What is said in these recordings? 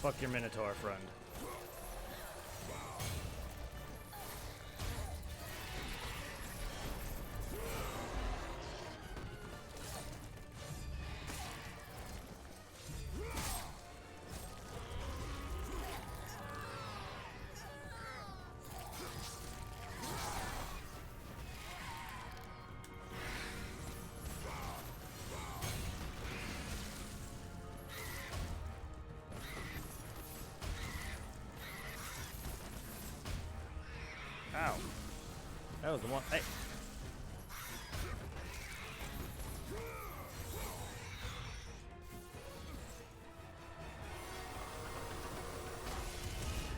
Fuck your Minotaur, friend. Ow. That was the one. Hey.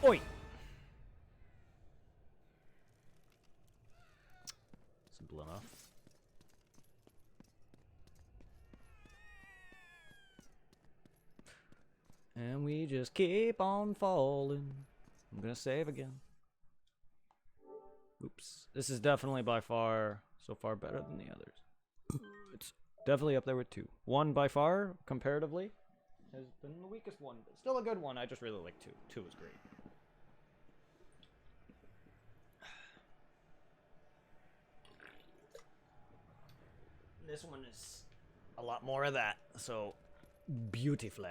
Oi. Simple enough. And we just keep on falling. I'm gonna save again. Oops. This is definitely by far, so far better than the others. It's definitely up there with 2. 1 by far, comparatively, has been the weakest one. But still a good one, I just really like 2. 2 is great. This one is a lot more of that, so beautifully.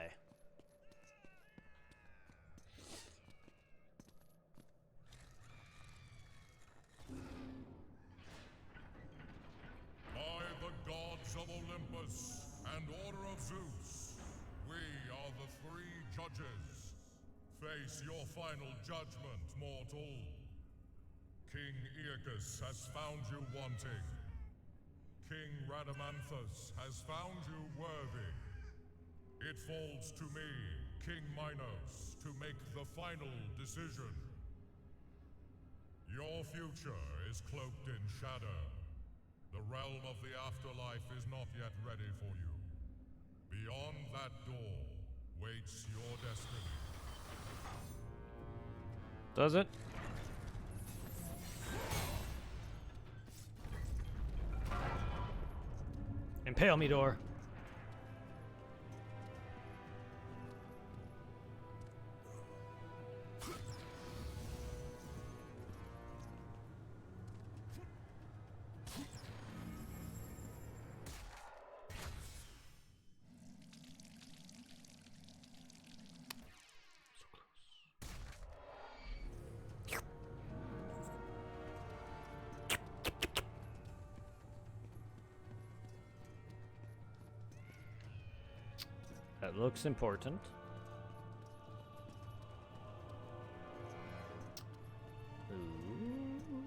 By the gods of Olympus and Order of Zeus, we are the 3 judges. Face your final judgment, mortal. King Aeacus has found you wanting. King Rhadamanthus has found you worthy. It falls to me, King Minos, to make the final decision. Your future is cloaked in shadow. The realm of the afterlife is not yet ready for you. Beyond that door waits your destiny. Does it? Impale me, door. That looks important.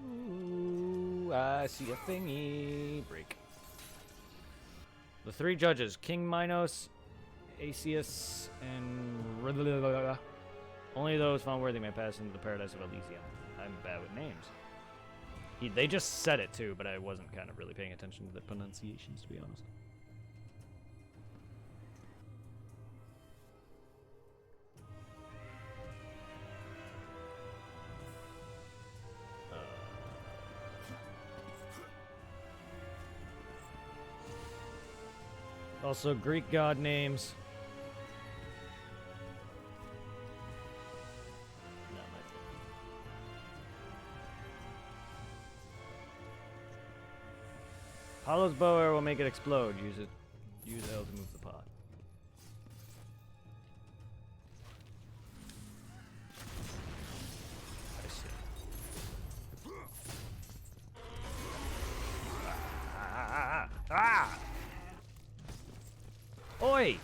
Ooh, I see a thingy. Break. The 3 judges, King Minos, Aeacus, and... Only those found worthy may pass into the paradise of Elysium. I'm bad with names. They just said it too, but I wasn't kind of really paying attention to the pronunciations, to be honest. Also, Greek god names. Not my thing. Apollo's bow arrow will make it explode. Use L to move the pot. I see. Ah! Oi!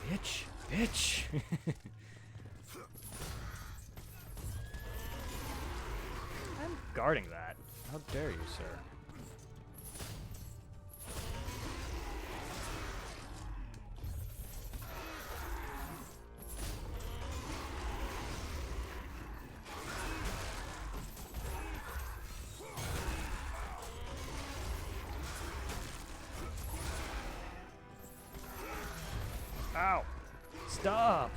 Bitch! Bitch! I'm guarding that. How dare you, sir? Ow! Stop!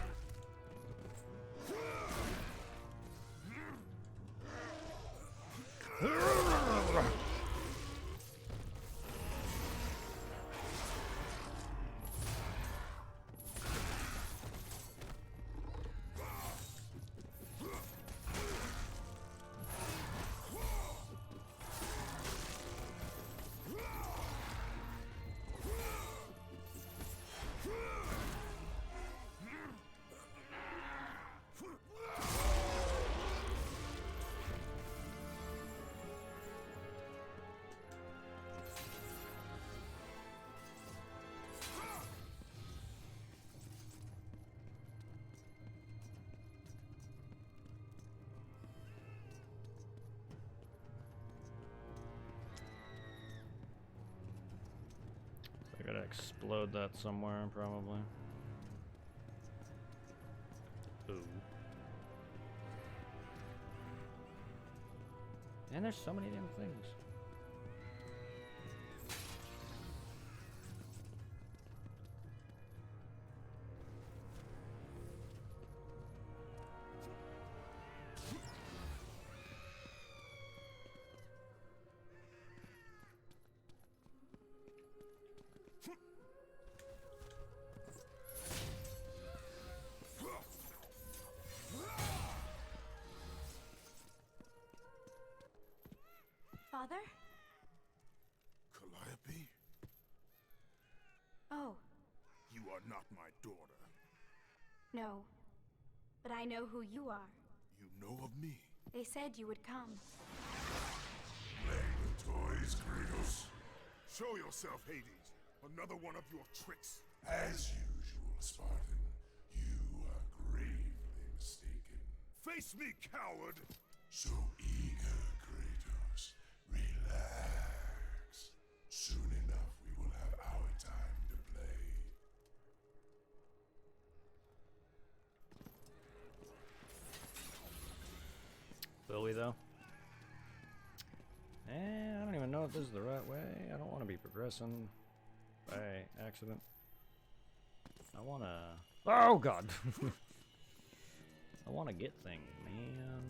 explode that somewhere, probably. Ooh. And there's so many damn things. Father? Calliope, Oh, you are not my daughter. no. But I know who you are. You know of me. They said you would come. Play with toys, Kratos. Show yourself, Hades. Another one of your tricks. As usual, Spartan, you are gravely mistaken. Face me, coward! So eager, Kratos. Relax. Soon enough, we will have our time to play. Will we, though? I don't even know if this is the right way. I don't want to be progressing by accident. I want to... Oh, God! I want to get things, man.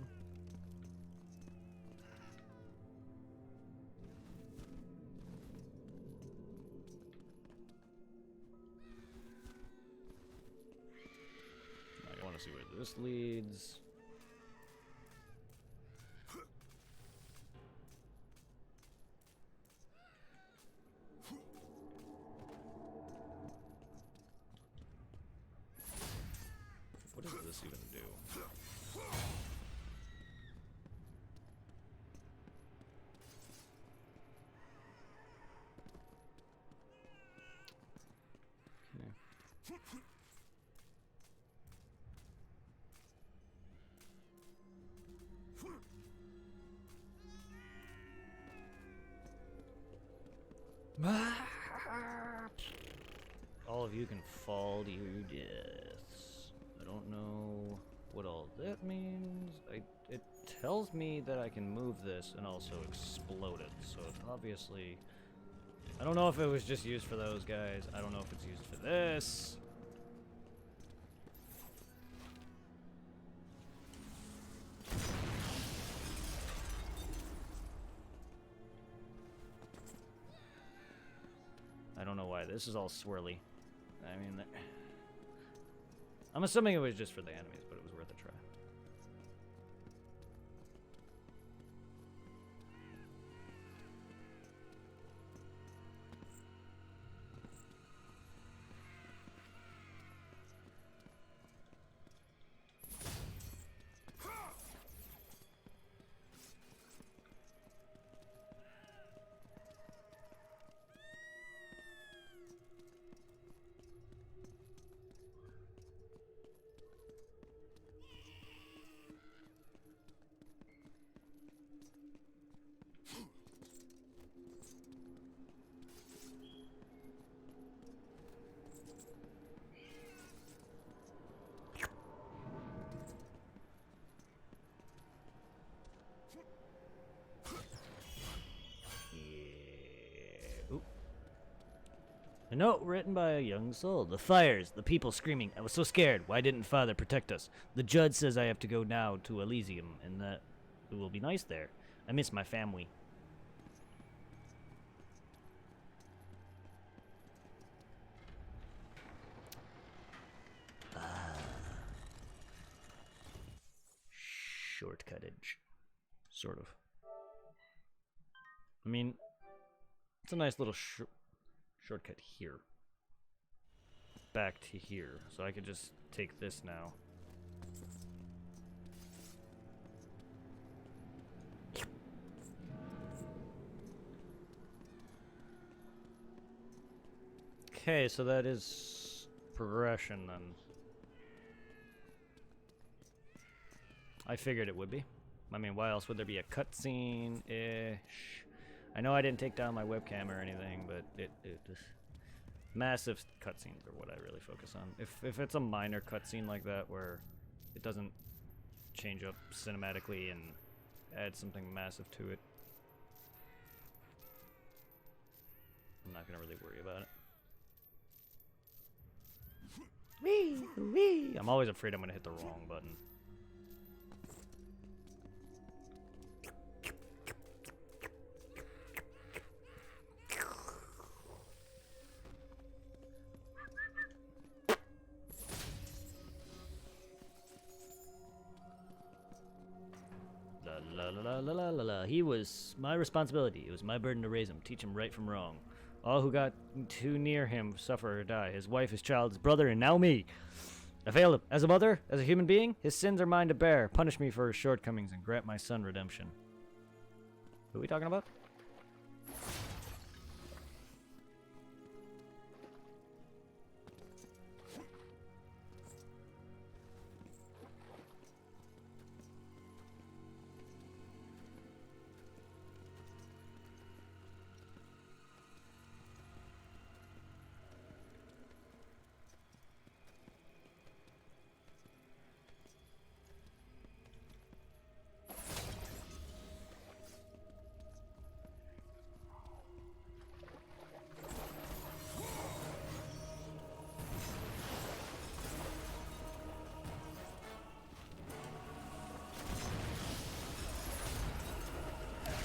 I want to see where this leads. What does this even do? Okay. All of you can fall to your deaths. I don't know what all that means. It tells me that I can move this and also explode it. So it's obviously... I don't know if it was just used for those guys. I don't know if it's used for this. I don't know why this is all swirly. I mean, I'm assuming it was just for the enemies, but it was worth a try. Oop. A note written by a young soul. The fires, the people screaming. I was so scared. Why didn't Father protect us? The judge says I have to go now to Elysium, and that it will be nice there. I miss my family. Shortcuttage. Sort of. I mean, it's a nice little shortcut here. Back to here. So I could just take this now. Okay, so that is progression then. I figured it would be. I mean, why else would there be a cutscene-ish? I know I didn't take down my webcam or anything, but it just... Massive cutscenes are what I really focus on. If it's a minor cutscene like that where it doesn't change up cinematically and add something massive to it, I'm not gonna really worry about it. Wee! Wee! I'm always afraid I'm gonna hit the wrong button. La la la la la la la. He was my responsibility. It was my burden to raise him, teach him right from wrong. All who got too near him suffer or die. His wife, his child, his brother, and now me. I failed him. As a mother, as a human being, his sins are mine to bear. Punish me for his shortcomings and grant my son redemption. Who are we talking about?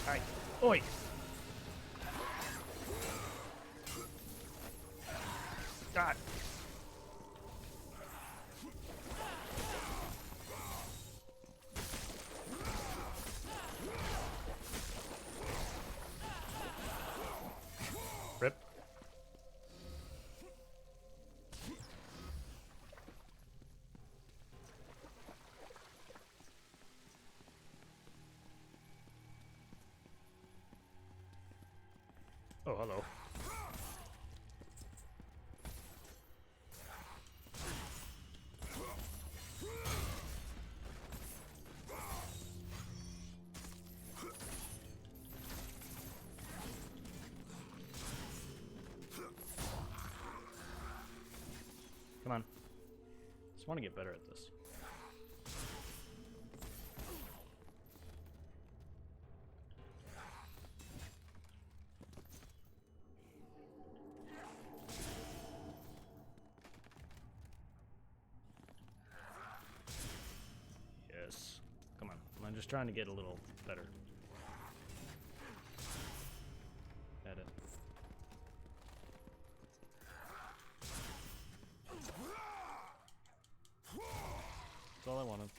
Alright. Oi! God. Rip. Oh, hello. Come on. Just want to get better at this. Yes. Come on. I'm just trying to get a little better at it. That's all I wanted.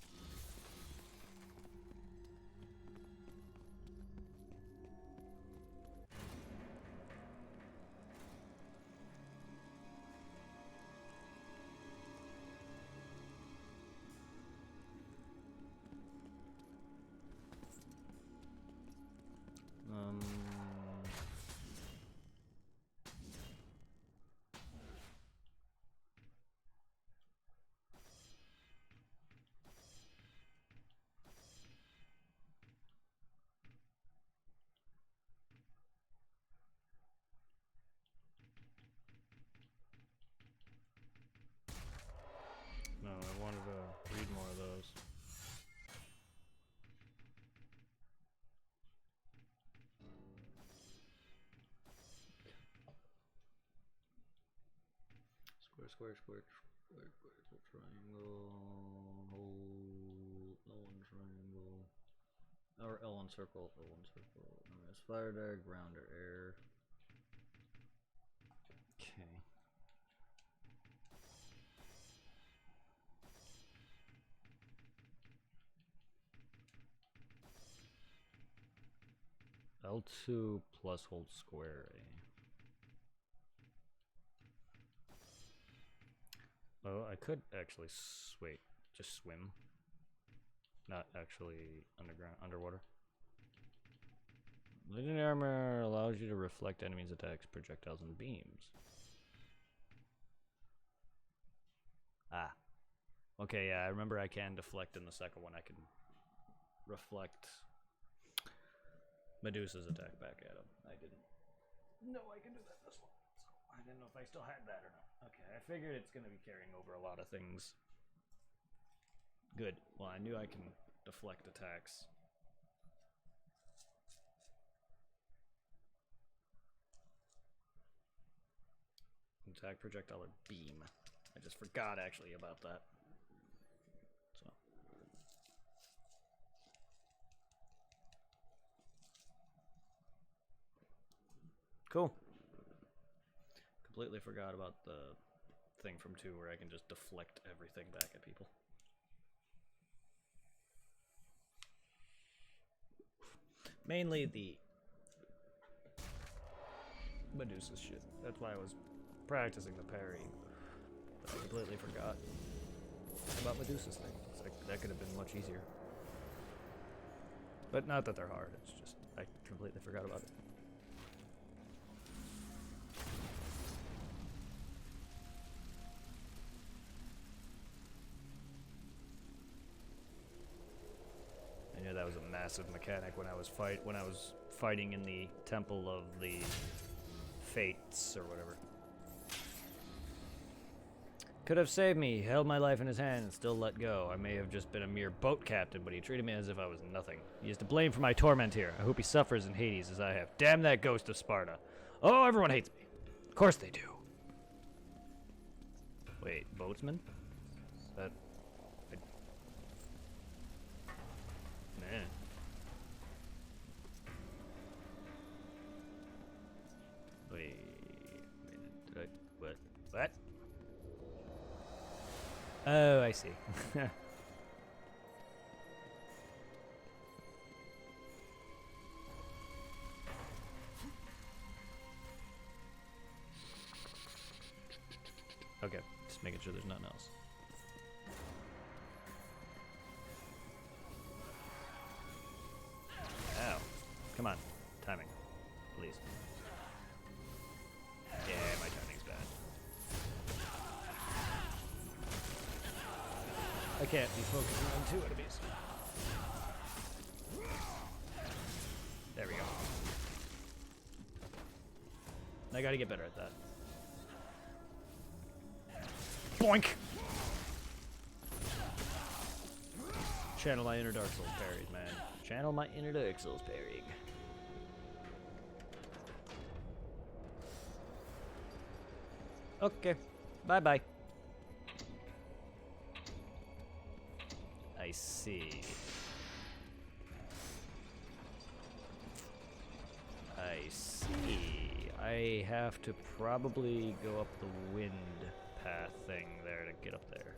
No, I wanted to read more of those. Square, triangle, L1 triangle, or L1 circle, fire dart, ground or air. Okay. L2 plus hold square A. Oh, I could actually wait, just swim. Not actually underwater. Legendary armor allows you to reflect enemies' attacks, projectiles, and beams. Ah. Okay, yeah, I remember I can deflect in the second one. I can reflect Medusa's attack back at him. I didn't know I can do that this one. So. I didn't know if I still had that or not. Okay, I figured it's going to be carrying over a lot of things. Good. Well, I knew I can deflect attacks. Attack projectile or beam. I just forgot actually about that. So. Cool. Completely forgot about the thing from 2 where I can just deflect everything back at people. Mainly the Medusa shit. That's why I was practicing the parry. But I completely forgot about Medusa's thing. It's like, that could have been much easier. But not that they're hard, it's just I completely forgot about it. I knew that was a massive mechanic when I was fighting in the Temple of the Fates or whatever. Could have saved me, held my life in his hand, and still let go. I may have just been a mere boat captain, but he treated me as if I was nothing. He is to blame for my torment here. I hope he suffers in Hades as I have. Damn that ghost of Sparta. Oh, everyone hates me. Of course they do. Wait, boatsman? Is that... Man. Wait a minute, did I... What? What? Oh, I see. Okay, just making sure there's nothing else. Ow. Come on. Timing. Please. Yeah, my timing's bad. I can't be focusing on 2 enemies. There we go. I gotta get better at that. Boink! Channel my inner Dark Souls parries, man. Channel my inner Dark Souls parrying. Okay. Bye-bye. I see. I see. I have to probably go up the wind path thing there to get up there.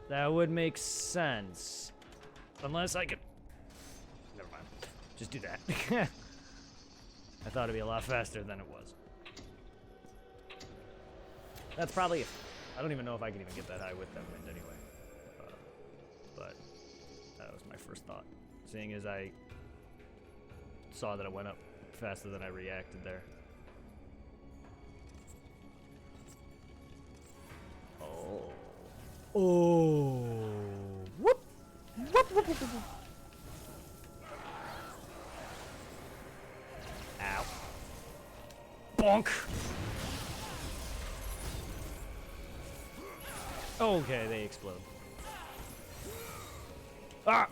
That would make sense. Unless I could... Never mind. Just do that. I thought it'd be a lot faster than it was. That's probably... I don't even know if I can even get that high with that wind anyway. But that was my first thought. Seeing as I saw that it went up faster than I reacted there. Oh. Oh. Whoop. Whoop, whoop, whoop, whoop. Ow. Bonk. Okay, they explode. Ah!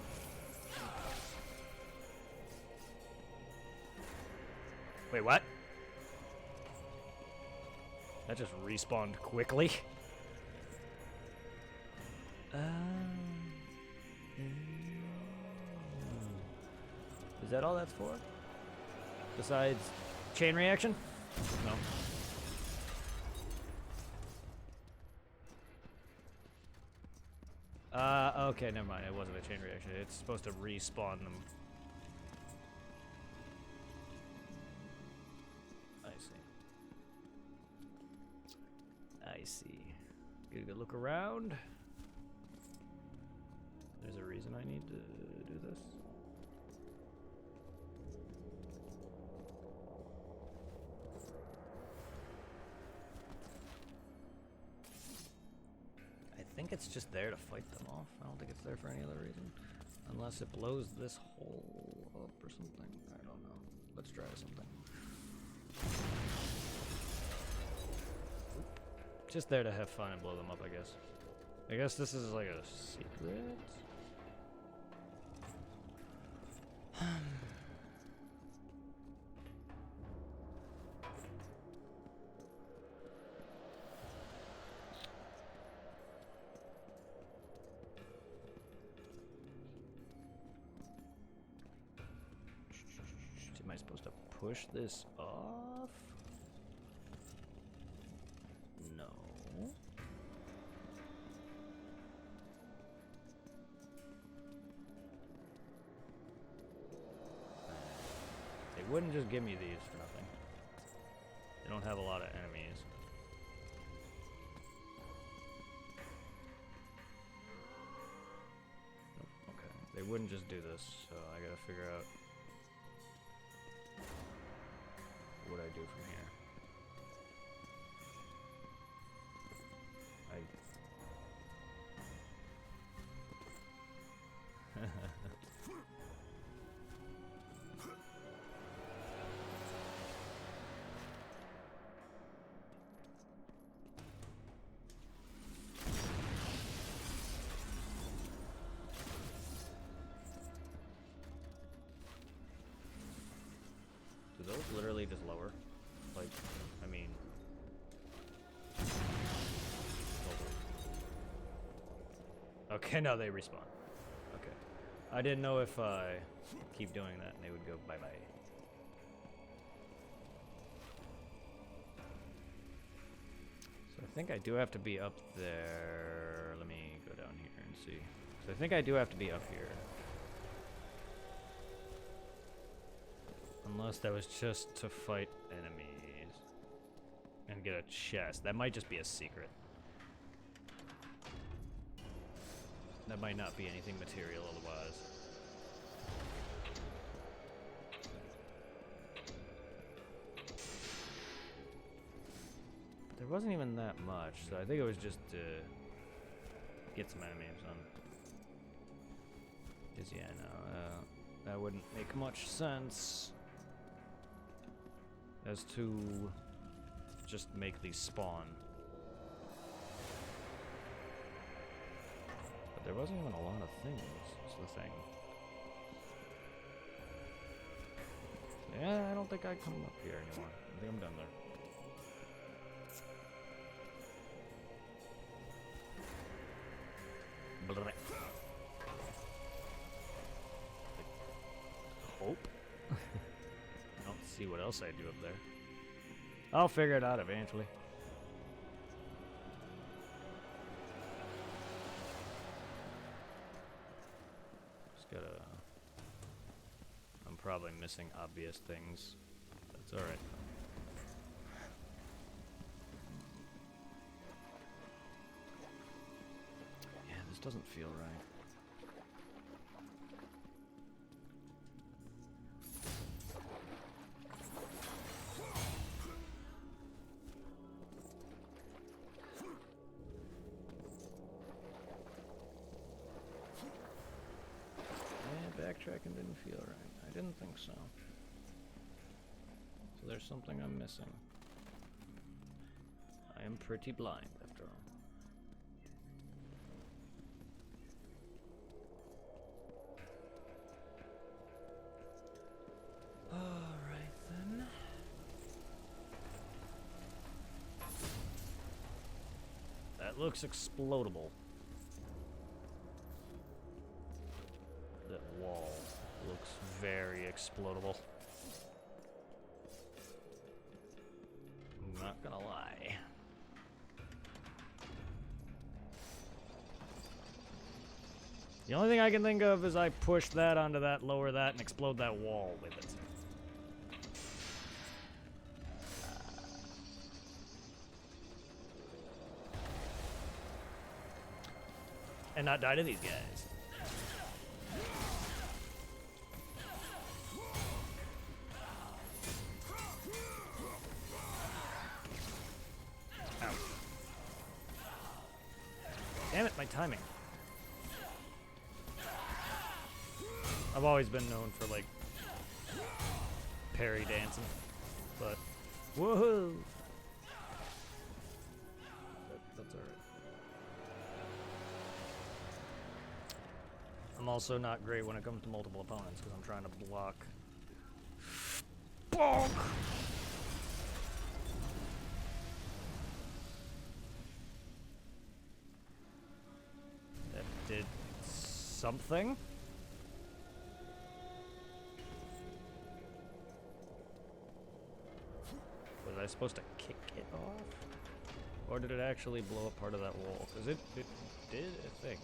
Wait, what? That just respawned quickly. Is that all that's for? Besides chain reaction? No. Okay, never mind. It wasn't a chain reaction. It's supposed to respawn them. I see. I see. Get a good look around. There's a reason I need to do this. I think it's just there to fight them off. I don't think it's there for any other reason. Unless it blows this hole up or something. I don't know. Let's try something. Just there to have fun and blow them up, I guess. I guess this is like a secret? Am I supposed to push this off? No. They wouldn't just give me these for nothing. They don't have a lot of enemies. Nope, okay. They wouldn't just do this, so I gotta figure out what I do from here. Do those literally just lower? Like, I mean... Okay, no, they respawn. Okay. I didn't know if I keep doing that and they would go bye-bye. So I think I do have to be up there. Let me go down here and see. So I think I do have to be up here. Unless that was just to fight enemies and get a chest. That might just be a secret. That might not be anything material otherwise. There wasn't even that much, so I think it was just to get some enemies on. Because, yeah, no, that wouldn't make much sense as to just make these spawn. But there wasn't even a lot of things, is the thing. Yeah, I don't think I come up here anymore. I think I'm done there. Blech. Hope. I don't see what else I do up there. I'll figure it out eventually. Just gotta... I'm probably missing obvious things. That's alright. Yeah, this doesn't feel right. Backtracking didn't feel right. I didn't think so. So there's something I'm missing. I am pretty blind, after all. Alright then. That looks explodable. That wall looks very explodable. I'm not gonna lie. The only thing I can think of is I push that onto that, lower that, and explode that wall with it. And not die to these guys. Damn it, my timing. I've always been known for, like, parry dancing, but woohoo! It's alright. I'm also not great when it comes to multiple opponents because I'm trying to block. Bonk! That did something. Was I supposed to kick it off? Or did it actually blow up part of that wall? Because it did a thing.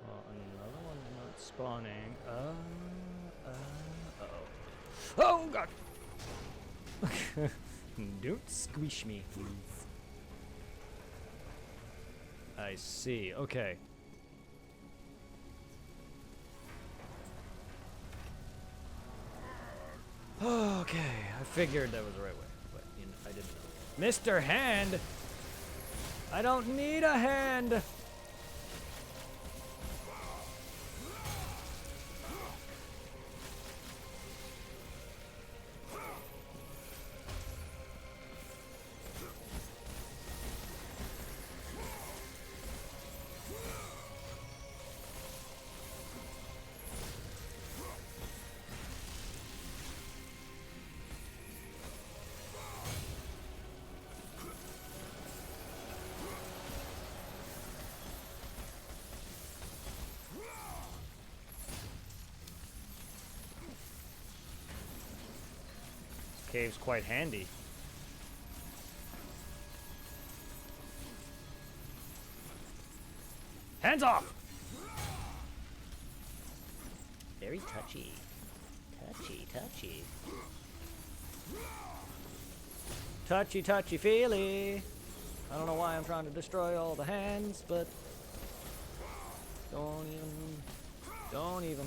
Well, another one's not spawning. Uh-oh. Oh, God! Don't squish me, please. I see. Okay. Okay, I figured that was the right way, but I didn't know. Mr. Hand! I don't need a hand! Cave's quite handy. Hands off! Very touchy. Touchy, touchy. Touchy, touchy, feely. I don't know why I'm trying to destroy all the hands, but don't even.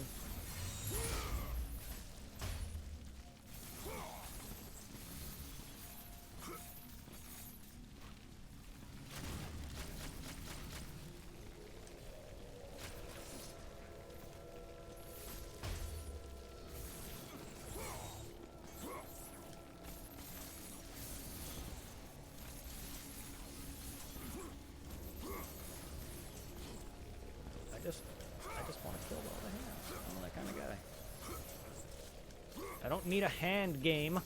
I just want to kill all the hands. I'm that kind of guy. I don't need a hand game.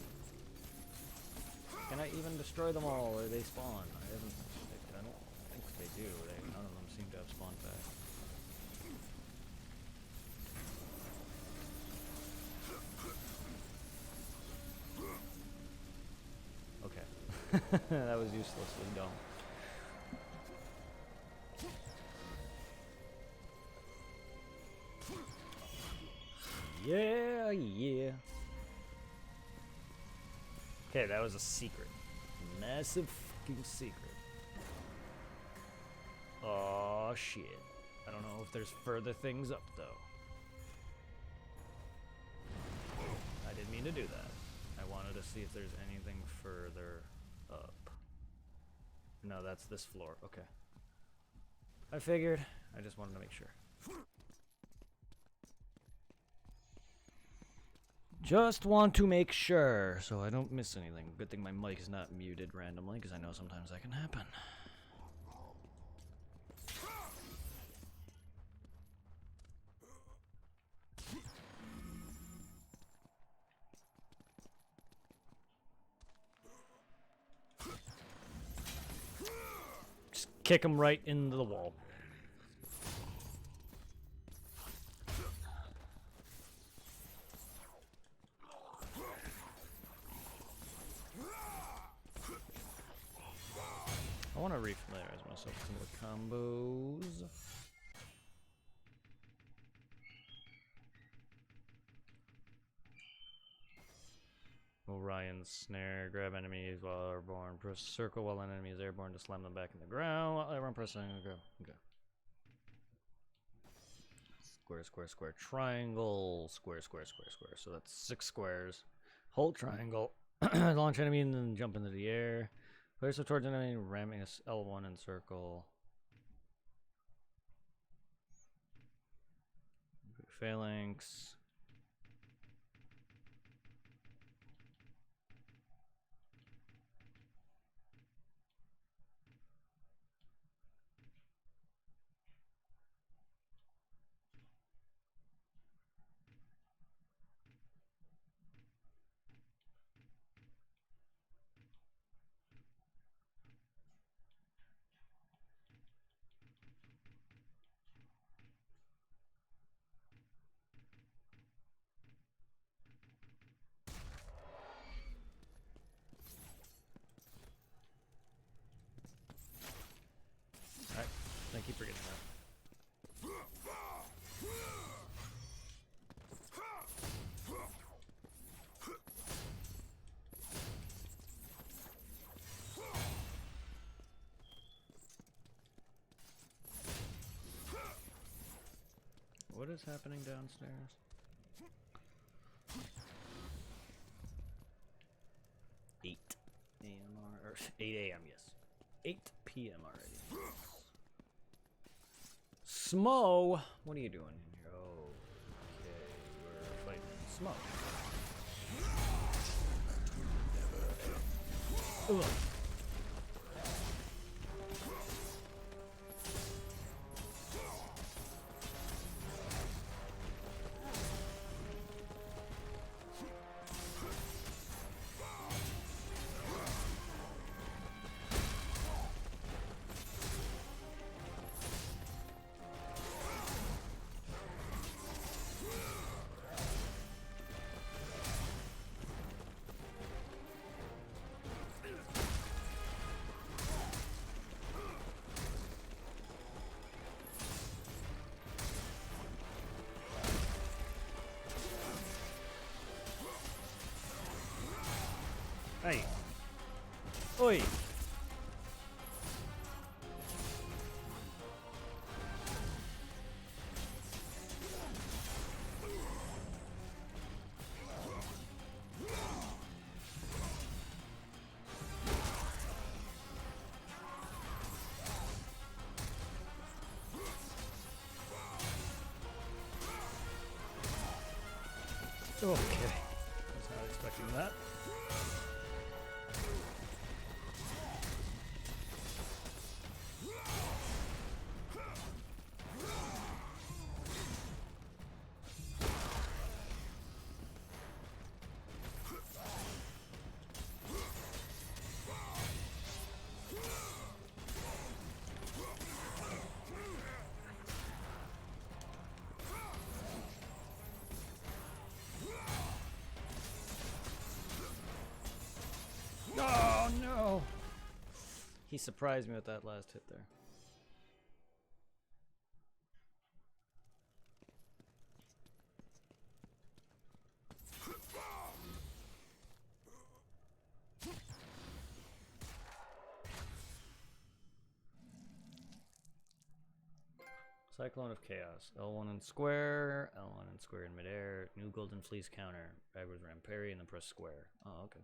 Can I even destroy them all or they spawn? I don't think they do. None of them seem to have spawned back. Okay. That was uselessly dumb. Yeah, yeah. Okay, that was a secret. Massive fucking secret. Oh shit. I don't know if there's further things up though. I didn't mean to do that. I wanted to see if there's anything further up. No, that's this floor. Okay. I figured. I just wanted to make sure. Just want to make sure so I don't miss anything. Good thing my mic is not muted randomly because I know sometimes that can happen. Just kick him right into the wall. I want to refamiliarize myself with some of the combos. Orion's snare, grab enemies while airborne, press circle while an enemy is airborne to slam them back in the ground while everyone pressing the ground. Okay. Square, square, square, triangle, square, square, square, square. So that's 6 squares. Hold triangle, launch enemy, and then jump into the air. Place yourself towards enemy, ramming L1 and circle. Phalanx. Alright, I keep forgetting that. What is happening downstairs? 8 a.m. or 8 a.m. Yes, 8 p.m. already. Smo, what are you doing in here? Oh, okay, we're fighting Smo. Ugh. Hey. Oi. Okay. Was not expecting that. Oh no! He surprised me with that last hit there. Cyclone of Chaos. L1 and square, L1 and square in midair, new golden fleece counter, backwards ram parry, and then press square. Oh, okay.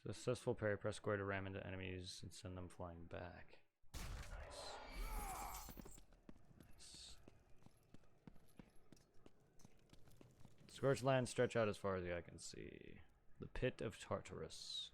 Successful parry, press square to ram into enemies and send them flying back. Nice. Nice. Scorched lands stretch out as far as the eye can see. The Pit of Tartarus.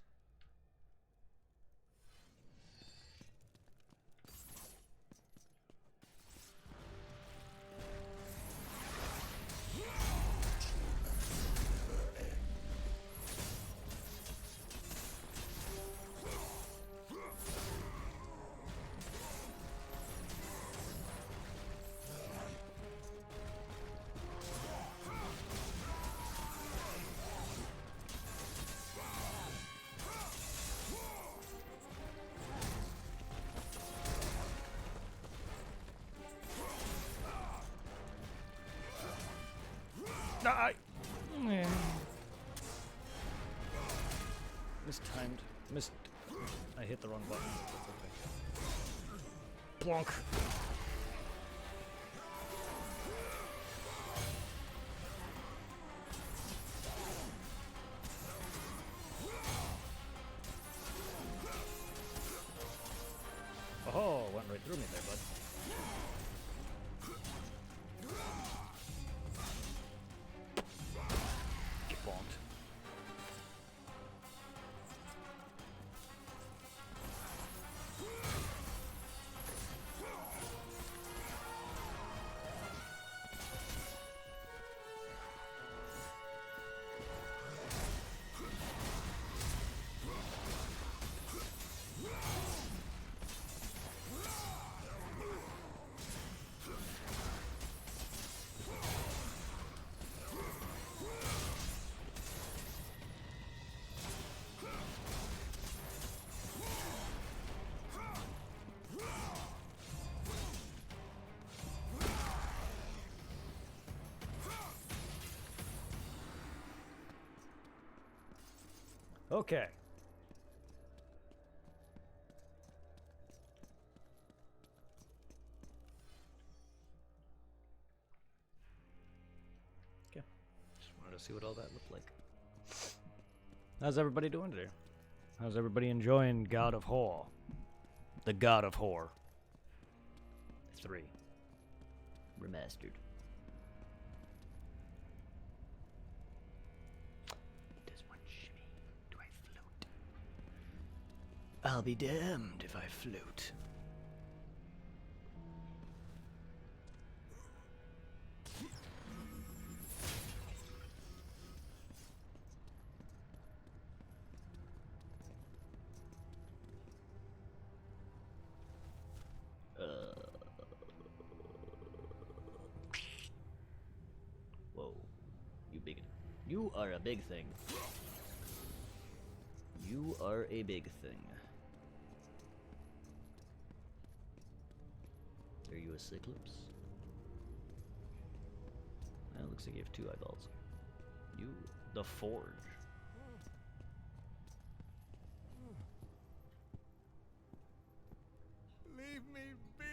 Die! Mistimed. I hit the wrong button. That's okay. Plonk. Oh, went right through me there, bud. Get bonked. Okay. Okay. Just wanted to see what all that looked like. How's everybody doing today? How's everybody enjoying God of Whore? The God of Whore. 3. Remastered. Does one shimmy? Do I float? I'll be damned if I float. Whoa. You big. You are a big thing. You are a big thing. Are you a Cyclops? Well, looks like you have 2 eyeballs. You, the Forge. Leave me be.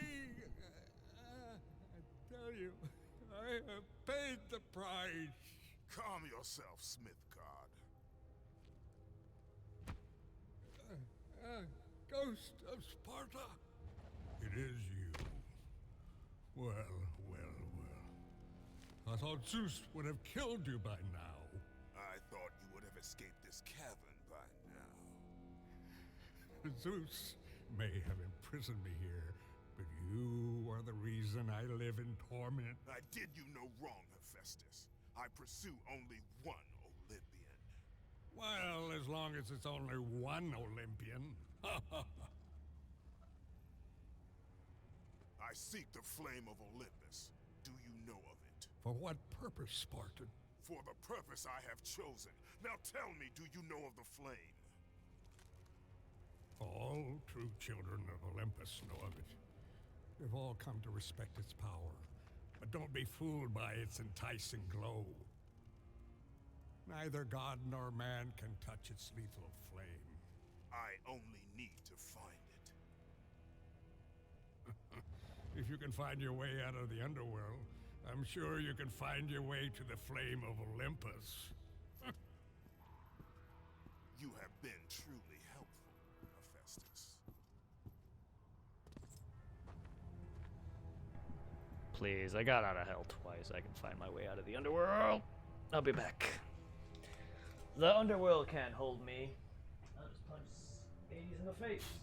I tell you, I have paid the price. Calm yourself, Smith God. Ghost of Sparta. It is you. Well. I thought Zeus would have killed you by now. I thought you would have escaped this cavern by now. Zeus may have imprisoned me here, but you are the reason I live in torment. I did you no wrong, Hephaestus. I pursue only one Olympian. Well, as long as it's only one Olympian. I seek the flame of Olympus. Do you know of it? For what purpose, Spartan? For the purpose I have chosen. Now tell me, do you know of the flame? All true children of Olympus know of it. They've all come to respect its power. But don't be fooled by its enticing glow. Neither god nor man can touch its lethal flame. I only need to find it. If you can find your way out of the underworld, I'm sure you can find your way to the flame of Olympus. You have been truly helpful, Hephaestus. Please, I got out of hell twice. I can find my way out of the underworld. I'll be back. The underworld can't hold me. I'll just punch Hades in the face.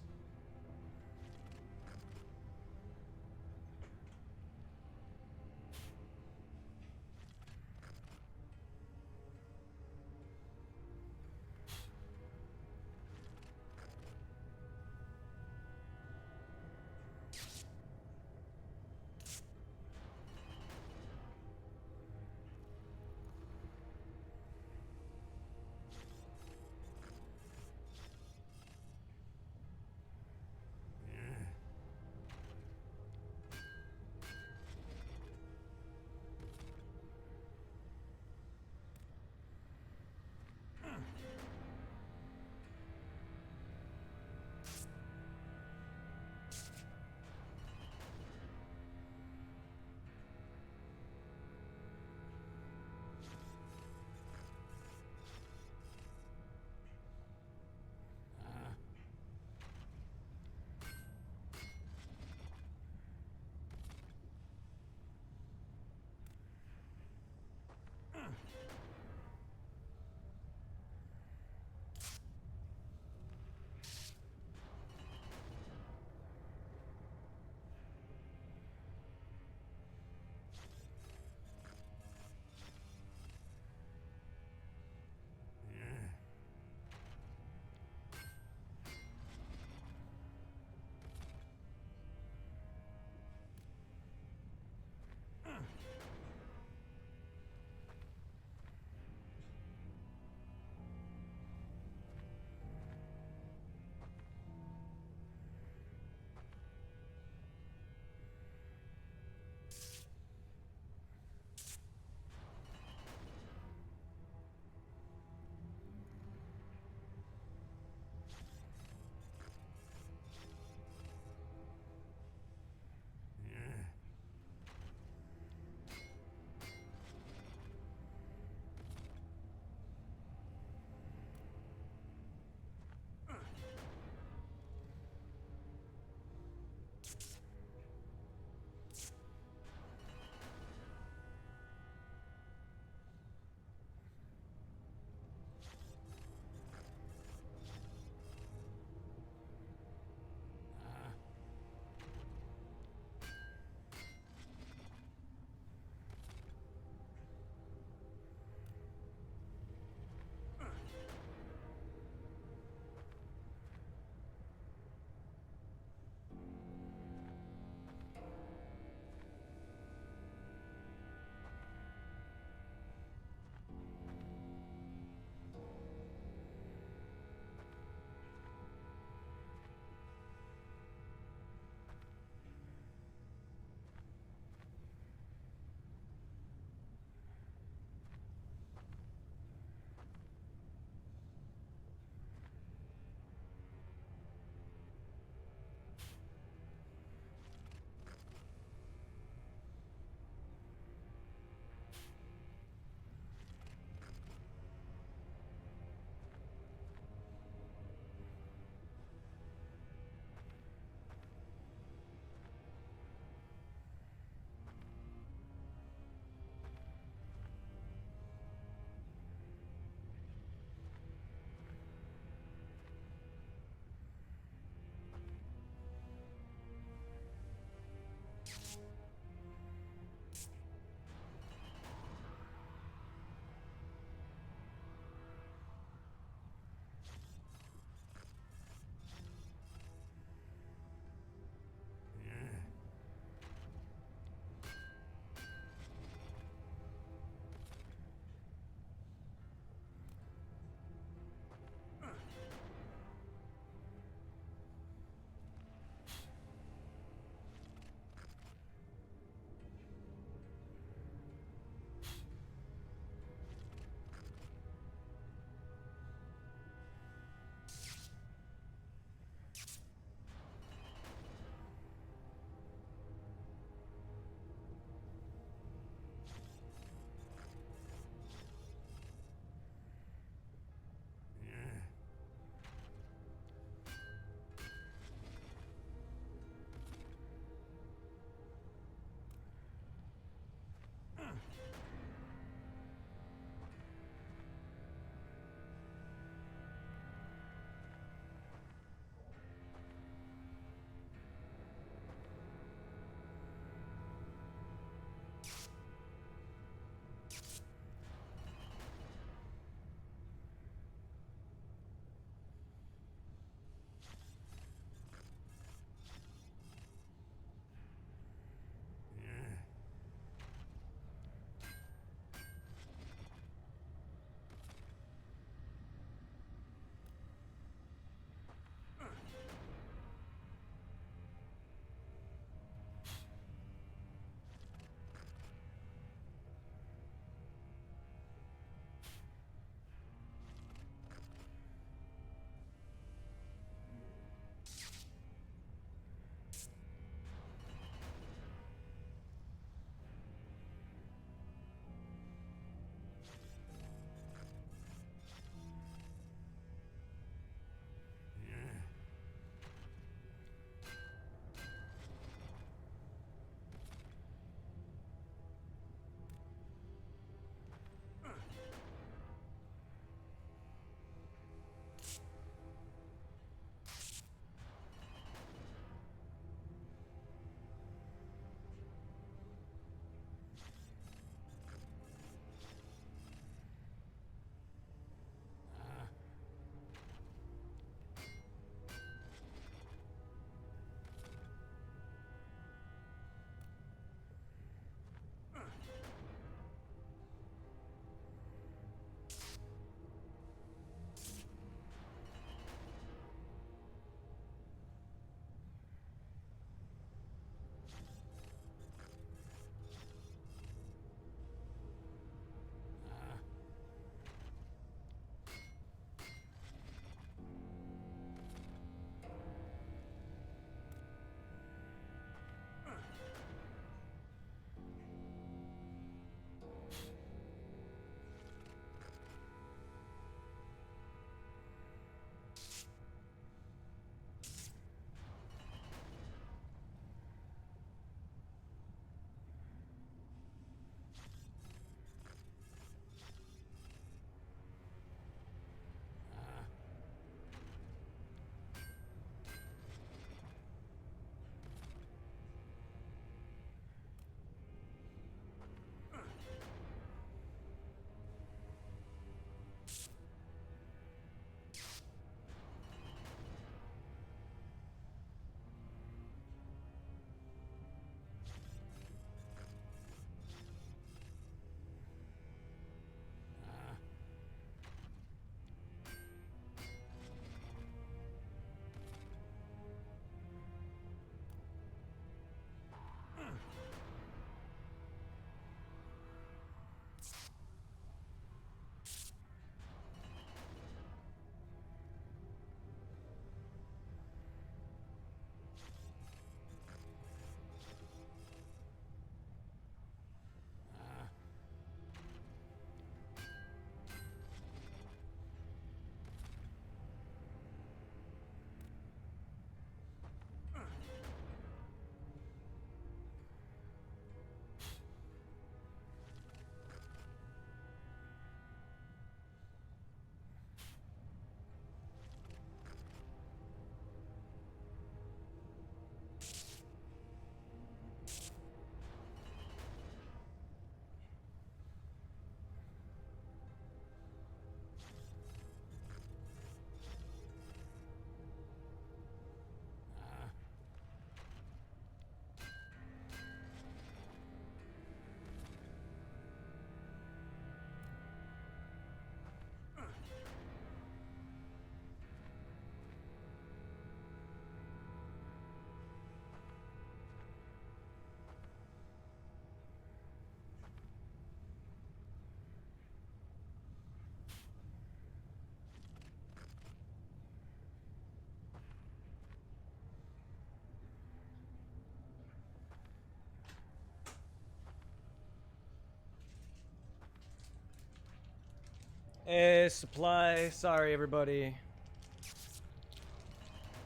Supply. Sorry, everybody.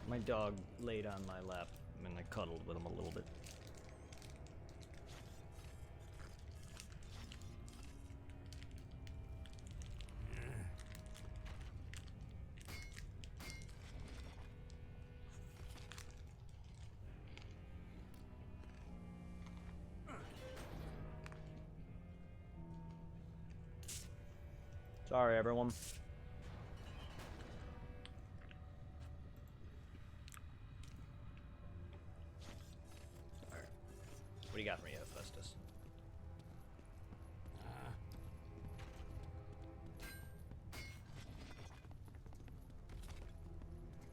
My dog laid on my lap, and I cuddled with him a little bit. Sorry, everyone. Alright. What do you got for me, Festus?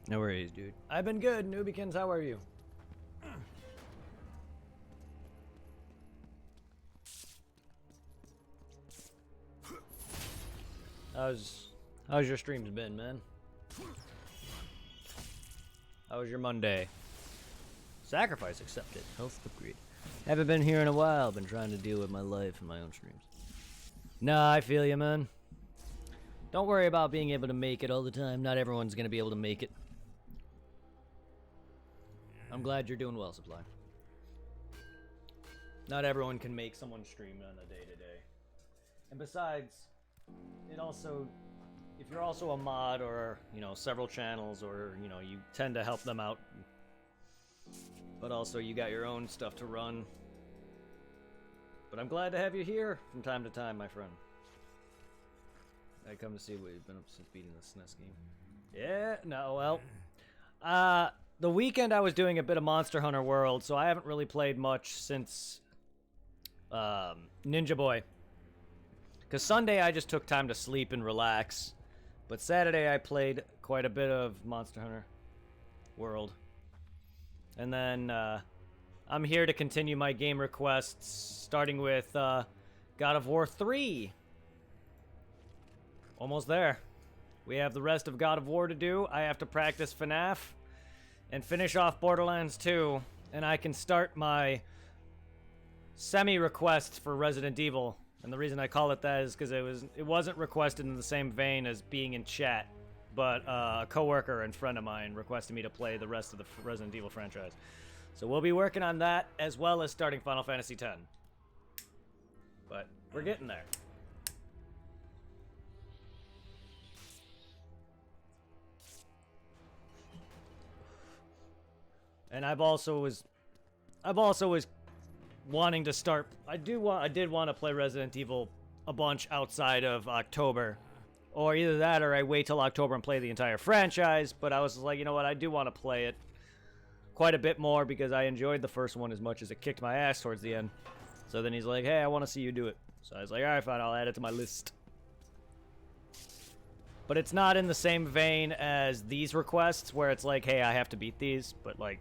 No worries, dude. I've been good, Newbykins. How are you? How's your streams been, man? How was your Monday? Sacrifice accepted. Health upgrade. Haven't been here in a while. Been trying to deal with my life and my own streams. Nah, I feel you, man. Don't worry about being able to make it all the time. Not everyone's gonna be able to make it. I'm glad you're doing well, Supply. Not everyone can make someone stream on a day-to-day. And besides, it also, if you're also a mod or, you know, several channels or, you know, you tend to help them out. But also you got your own stuff to run. But I'm glad to have you here from time to time, my friend. I come to see what you've been up since beating the SNES game. Yeah, no, well. The weekend I was doing a bit of Monster Hunter World, so I haven't really played much since Ninja Boy. Because Sunday I just took time to sleep and relax. But Saturday I played quite a bit of Monster Hunter World. And then I'm here to continue my game requests, starting with God of War 3. Almost there. We have the rest of God of War to do. I have to practice FNAF and finish off Borderlands 2. And I can start my semi-request for Resident Evil. And the reason I call it that is because it wasn't requested in the same vein as being in chat, but a coworker and friend of mine requested me to play the rest of the Resident Evil franchise. So we'll be working on that as well as starting Final Fantasy X. But we're getting there. And I've also was wanting to start. I did want to play Resident Evil a bunch outside of October, or either that or I wait till October and play the entire franchise. But I was like, you know what, I do want to play it quite a bit more because I enjoyed the first one as much as it kicked my ass towards the end. So then he's like, hey, I want to see you do it. So I was like, all right, fine, I'll add it to my list. But it's not in the same vein as these requests where it's like, hey, I have to beat these. But like,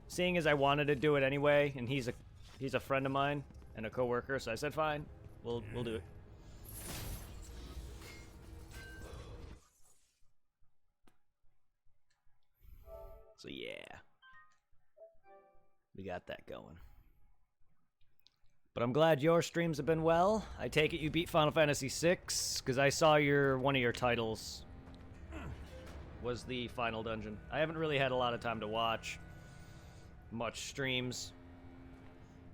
seeing as I wanted to do it anyway, and he's a friend of mine and a coworker, so I said, fine, we'll do it. So yeah, we got that going. But I'm glad your streams have been well. I take it you beat Final Fantasy VI, because I saw one of your titles was the final dungeon. I haven't really had a lot of time to watch much streams.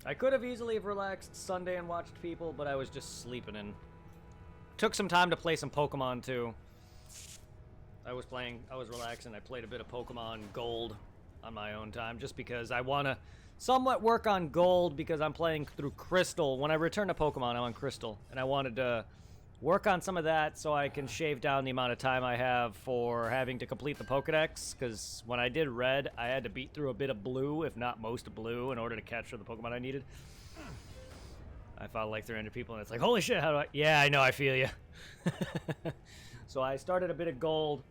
I could have easily have relaxed Sunday and watched people, but I was just sleeping in. Took some time to play some Pokemon too. I was relaxing. I played a bit of Pokemon Gold on my own time just because I want to somewhat work on Gold because I'm playing through Crystal. When I return to Pokemon, I'm on Crystal, and I wanted to work on some of that so I can shave down the amount of time I have for having to complete the Pokedex, because when I did Red, I had to beat through a bit of Blue, if not most of Blue, in order to capture the Pokemon I needed. I fought like 300 people, and it's like, holy shit, how do I... Yeah, I know, I feel you. So I started a bit of Gold,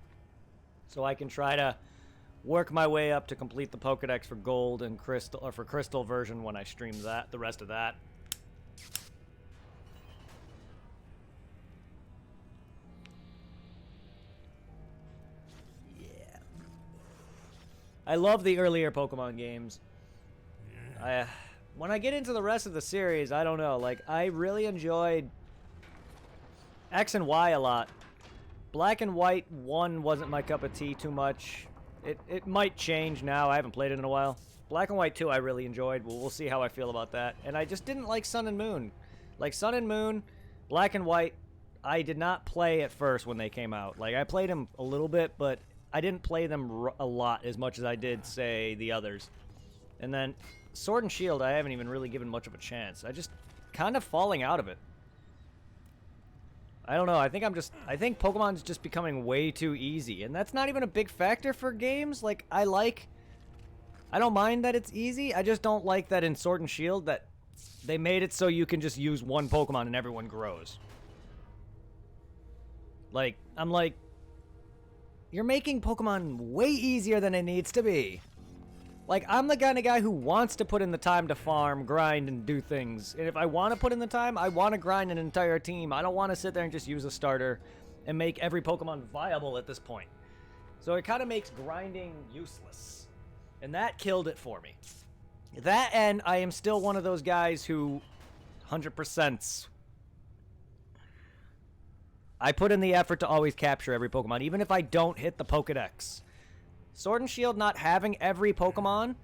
so I can try to work my way up to complete the Pokedex for Gold and Crystal, or for Crystal version when I stream that, the rest of that. I love the earlier Pokemon games. When I get into the rest of the series, I don't know. Like, I really enjoyed X and Y a lot. Black and White 1 wasn't my cup of tea too much. It might change now. I haven't played it in a while. Black and White 2 I really enjoyed. We'll see how I feel about that. And I just didn't like Sun and Moon. Like Sun and Moon, Black and White, I did not play at first when they came out. Like, I played them a little bit, but I didn't play them a lot as much as I did, say, the others. And then Sword and Shield, I haven't even really given much of a chance. I just kind of falling out of it. I don't know. I think Pokemon's just becoming way too easy. And that's not even a big factor for games. Like, I don't mind that it's easy. I just don't like that in Sword and Shield that they made it so you can just use one Pokemon and everyone grows. Like, I'm like, you're making Pokemon way easier than it needs to be. Like, I'm the kind of guy who wants to put in the time to farm, grind, and do things. And if I want to put in the time, I want to grind an entire team. I don't want to sit there and just use a starter and make every Pokemon viable at this point. So it kind of makes grinding useless. And that killed it for me. That, and I am still one of those guys who 100%. I put in the effort to always capture every Pokemon, even if I don't hit the Pokedex. Sword and Shield not having every Pokemon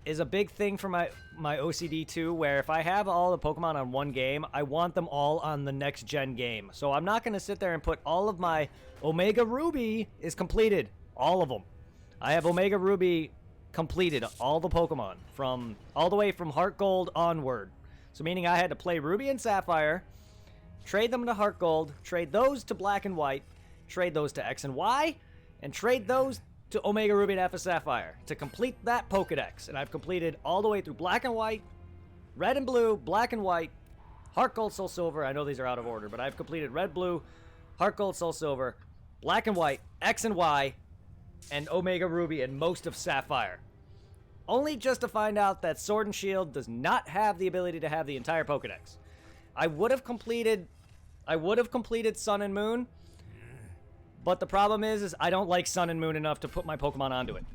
is a big thing for my OCD too, where if I have all the Pokemon on one game, I want them all on the next gen game. So I'm not going to sit there and put all of my Omega Ruby is completed. All of them. I have Omega Ruby completed, all the Pokemon, from all the way from Heart Gold onward. So meaning I had to play Ruby and Sapphire, trade them to Heart Gold, trade those to Black and White, trade those to X and Y, and trade those to Omega Ruby and Alpha Sapphire to complete that Pokedex. And I've completed all the way through Black and White, Red and Blue, Black and White, Heart Gold, Soul Silver. I know these are out of order, but I've completed Red, Blue, Heart Gold, Soul Silver, Black and White, X and Y, and Omega Ruby and most of Sapphire. Only just to find out that Sword and Shield does not have the ability to have the entire Pokedex. I would have completed Sun and Moon, but the problem is I don't like Sun and Moon enough to put my Pokemon onto it.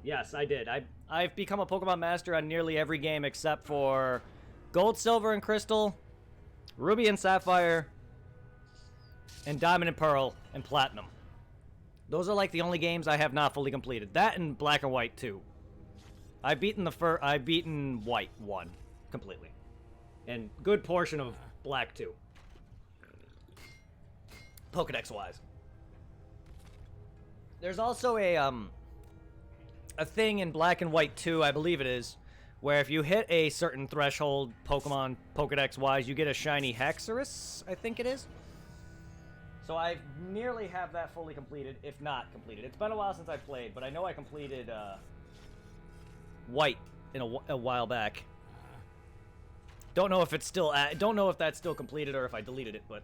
Yes, I did. I've become a Pokemon Master on nearly every game except for Gold, Silver, and Crystal, Ruby and Sapphire, and Diamond and Pearl, and Platinum. Those are like the only games I have not fully completed. That and Black and White 2. I've beaten White 1 completely. And good portion of Black 2. Pokedex-wise. There's also a thing in Black and White 2, I believe it is, where if you hit a certain threshold Pokemon Pokedex-wise, you get a shiny Haxorus, I think it is. So I nearly have that fully completed, if not completed. It's been a while since I played, but I know I completed White in a while back. Don't know if it's still don't know if that's still completed or if I deleted it, but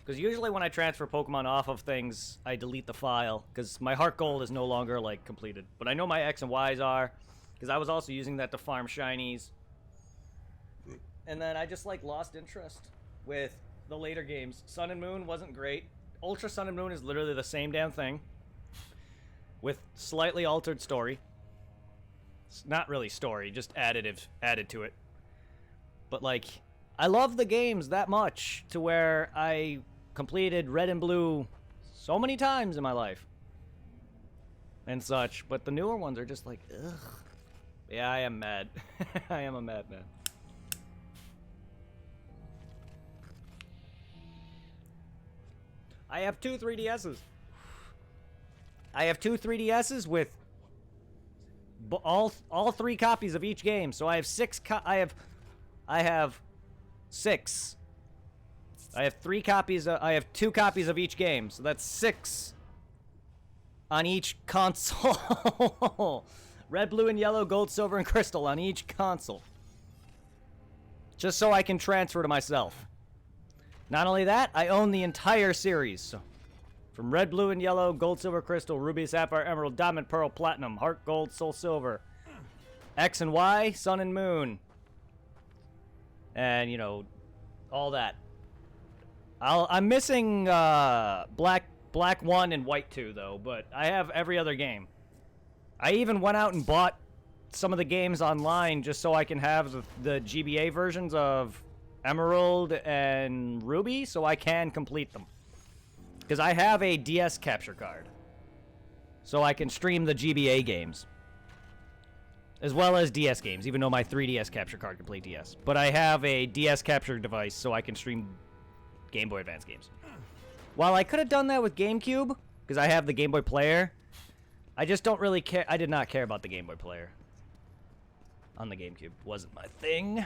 because usually when I transfer Pokemon off of things, I delete the file because my Heart Gold is no longer like completed. But I know my X and Y's are because I was also using that to farm shinies. And then I just like lost interest with the later games. Sun and Moon wasn't great. Ultra Sun and Moon is literally the same damn thing with slightly altered story. It's not really story, just added to it. But like, I love the games that much to where I completed Red and Blue so many times in my life and such. But the newer ones are just like, ugh. Yeah, I am mad. I am a madman. I have two 3DSs. I have two 3DSs with all three copies of each game. So I have six. I have six. I have three copies. I have two copies of each game. So that's six on each console. Red, blue, and yellow, gold, silver, and crystal on each console. Just so I can transfer to myself. Not only that, I own the entire series. So, from red, blue, and yellow, gold, silver, crystal, ruby, sapphire, emerald, diamond, pearl, platinum, heart, gold, soul, silver, X and Y, sun and moon. And, you know, all that. I'm missing black 1 and white 2, though, but I have every other game. I even went out and bought some of the games online just so I can have the GBA versions of Emerald and Ruby, so I can complete them. Because I have a DS capture card. So I can stream the GBA games. As well as DS games, even though my 3DS capture card can play DS. But I have a DS capture device, so I can stream Game Boy Advance games. While I could have done that with GameCube, because I have the Game Boy Player, I just don't really care. I did not care about the Game Boy Player. On the GameCube. Wasn't my thing.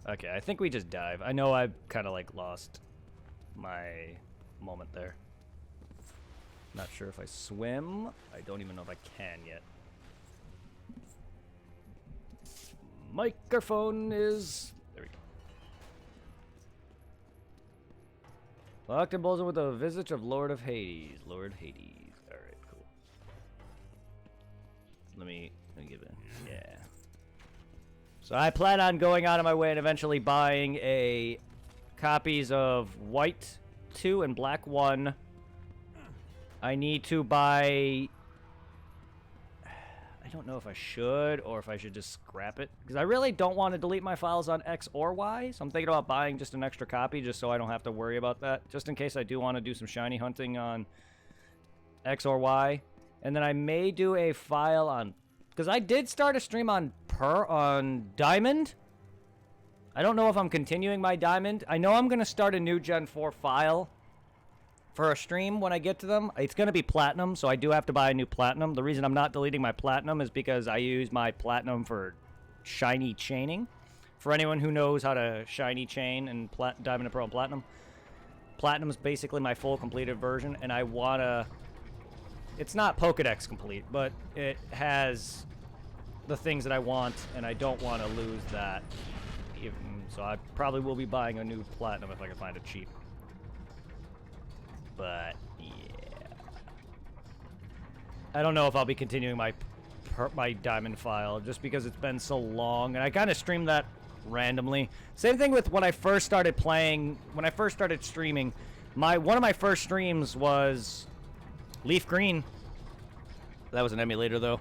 Okay, I think we just dive. I know I kind of, like, lost my moment there. Not sure if I swim. I don't even know if I can yet. Microphone is... There we go. Locked and bolted with a visit of Lord of Hades. Lord Hades. Alright, cool. Let me give it... Yeah. So I plan on going out of my way and eventually buying copies of White 2 and Black 1. I need to buy... I don't know if I should or if I should just scrap it. Because I really don't want to delete my files on X or Y. So I'm thinking about buying just an extra copy just so I don't have to worry about that. Just in case I do want to do some shiny hunting on X or Y. And then I may do a file on... Because I did start a stream on Diamond. I don't know if I'm continuing my Diamond. I know I'm going to start a new Gen 4 file for a stream when I get to them. It's going to be Platinum, so I do have to buy a new Platinum. The reason I'm not deleting my Platinum is because I use my Platinum for shiny chaining. For anyone who knows how to shiny chain and Diamond and Pearl and Platinum, Platinum is basically my full completed version, and I want to... It's not Pokedex complete, but it has the things that I want, and I don't want to lose that. So I probably will be buying a new Platinum if I can find it cheap. But, yeah. I don't know if I'll be continuing my Diamond file, just because it's been so long. And I kind of streamed that randomly. Same thing with when I first started playing, when I first started streaming. One of my first streams was Leaf Green. That was an emulator, though.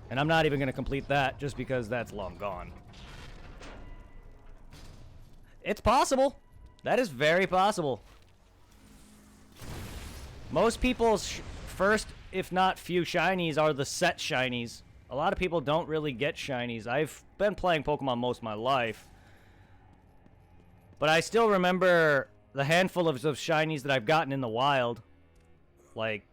And I'm not even going to complete that, just because that's long gone. It's possible. That is very possible. Most people's first, if not few shinies, are the set shinies. A lot of people don't really get shinies. I've been playing Pokemon most of my life. But I still remember the handful of shinies that I've gotten in the wild. Like,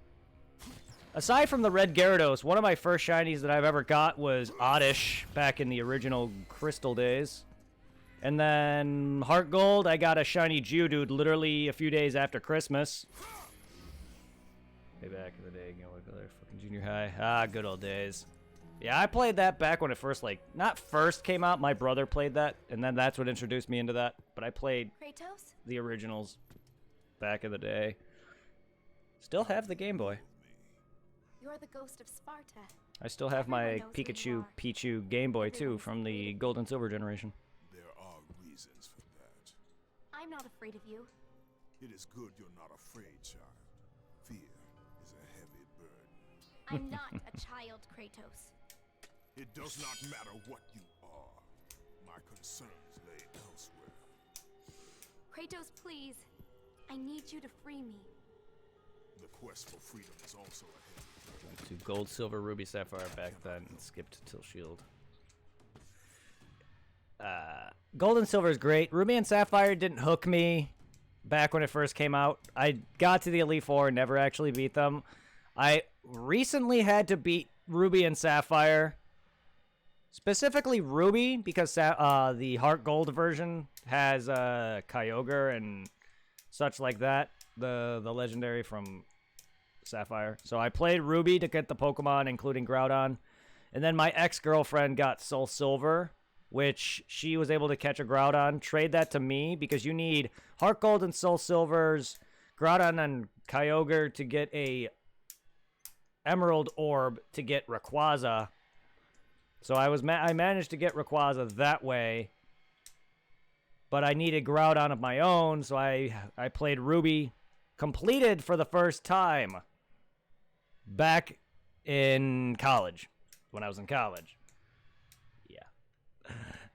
aside from the red Gyarados, one of my first shinies that I've ever got was Oddish back in the original Crystal days. And then Heart Gold, I got a shiny Geodude literally a few days after Christmas. Way back in the day, you know, what color? Fucking junior high. Ah, good old days. Yeah, I played that back when it first, like, not first came out. My brother played that, and then that's what introduced me into that. But I played Kratos? The originals back in the day. Still have the Game Boy. You're the ghost of Sparta. I still have my Everyone knows who you Pichu Game Boy, too, Everyone's from the afraid. Gold and Silver generation. There are reasons for that. I'm not afraid of you. It is good you're not afraid, child. Fear is a heavy burden. I'm not a child, Kratos. It does not matter what you are. My concerns lay elsewhere. Kratos, please. I need you to free me. The quest for freedom is also a heavy burden. Went to Gold, Silver, Ruby, Sapphire back then, and skipped till Shield. Gold and Silver is great. Ruby and Sapphire didn't hook me back when it first came out. I got to the Elite Four, never actually beat them. I recently had to beat Ruby and Sapphire. Specifically Ruby, because the Heart Gold version has Kyogre and such like that. The legendary from Sapphire. So I played Ruby to get the Pokemon, including Groudon. And then my ex-girlfriend got Soul Silver, which she was able to catch a Groudon. Trade that to me, because you need Heart Gold and Soul Silvers, Groudon and Kyogre to get a Emerald Orb to get Rayquaza. So I managed to get Rayquaza that way. But I needed Groudon of my own, so I played Ruby. Completed for the first time back in college, when I was in college.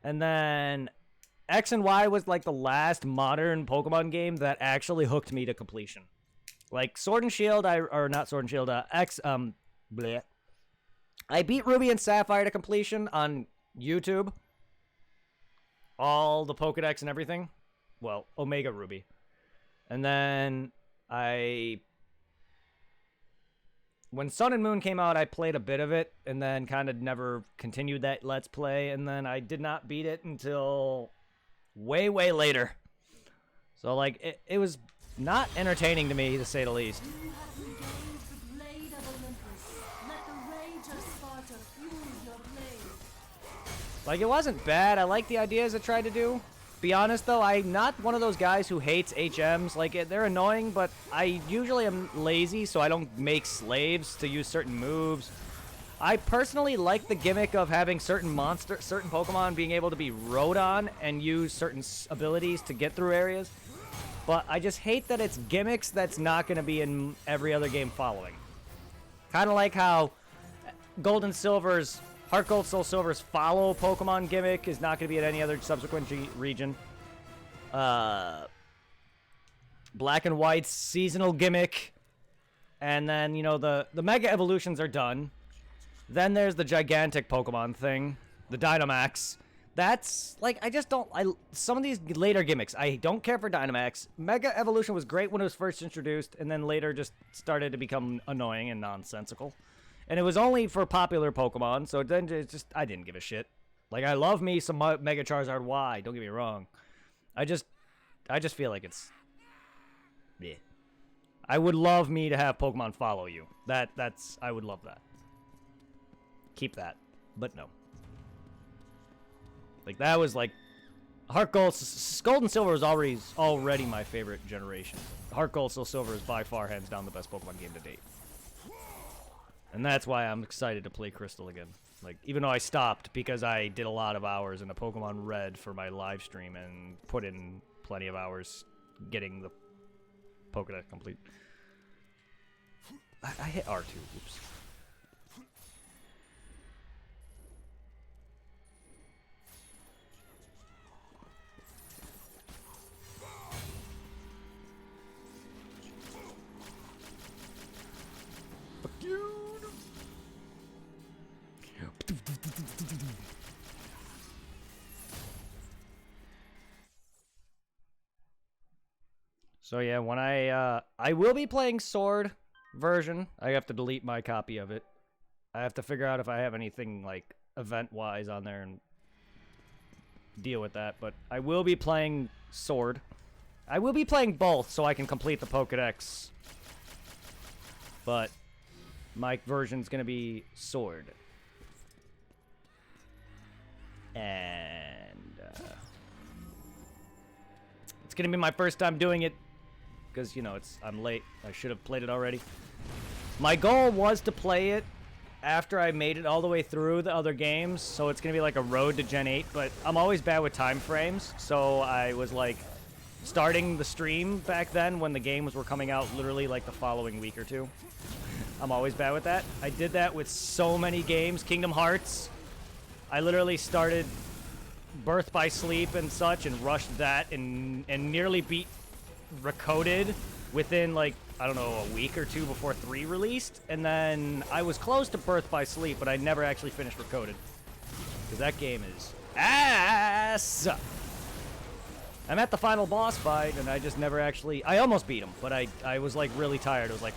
And then X and Y was like the last modern Pokemon game that actually hooked me to completion. Like Sword and Shield, or not Sword and Shield, bleh. I beat Ruby and Sapphire to completion on YouTube. All the Pokedex and everything. Well, Omega Ruby. And then when Sun and Moon came out, I played a bit of it and then kind of never continued that Let's Play. And then I did not beat it until way, way later. So, like, it was not entertaining to me, to say the least. You have regained the blade of Olympus. Let the rage of Sparta fuel your blade. Like, it wasn't bad. I like the ideas it tried to do. Be honest, though, I'm not one of those guys who hates HMs. Like, they're annoying, but I usually am lazy, so I don't make slaves to use certain moves. I personally like the gimmick of having certain Pokemon being able to be rode on and use certain abilities to get through areas. But I just hate that it's gimmicks that's not going to be in every other game following. Kind of like how Gold and Silver's, Heart Gold, Soul Silver's follow Pokemon gimmick is not going to be in any other subsequent region. Black and White's seasonal gimmick. And then, you know, the Mega Evolutions are done. Then there's the gigantic Pokemon thing. The Dynamax. That's, like, I just don't, some of these later gimmicks, I don't care for Dynamax. Mega Evolution was great when it was first introduced, and then later just started to become annoying and nonsensical. And it was only for popular Pokemon, so then it just, I didn't give a shit. Like, I love me some Mega Charizard Y, don't get me wrong. I just feel like it's, yeah. I would love me to have Pokemon follow you. That's, I would love that. Keep that, but no. Like, that was like, Heart Gold, Gold and Silver was already my favorite generation. Heart Gold, Soul Silver is by far, hands down, the best Pokemon game to date. And that's why I'm excited to play Crystal again. Like, even though I stopped because I did a lot of hours in the Pokemon Red for my live stream and put in plenty of hours getting the Pokedex complete. I hit R2, oops. So yeah, when I will be playing Sword version. I have to delete my copy of it. I have to figure out if I have anything like event-wise on there and deal with that. But I will be playing Sword. I will be playing both so I can complete the Pokedex. But my version's gonna be Sword. And it's gonna be my first time doing it because, you know, I'm late. I should have played it already. My goal was to play it after I made it all the way through the other games, so it's gonna be like a road to Gen 8, but I'm always bad with time frames, so I was like starting the stream back then when the games were coming out literally like the following week or two. I'm always bad with that. I did that with so many games. Kingdom Hearts, I literally started Birth by Sleep and such and rushed that and nearly beat Recoded within, like, I don't know, a week or two before 3 released. And then I was close to Birth by Sleep, but I never actually finished Recoded. Because that game is ass! I'm at the final boss fight, and I just never actually... I almost beat him, but I was, like, really tired. It was, like,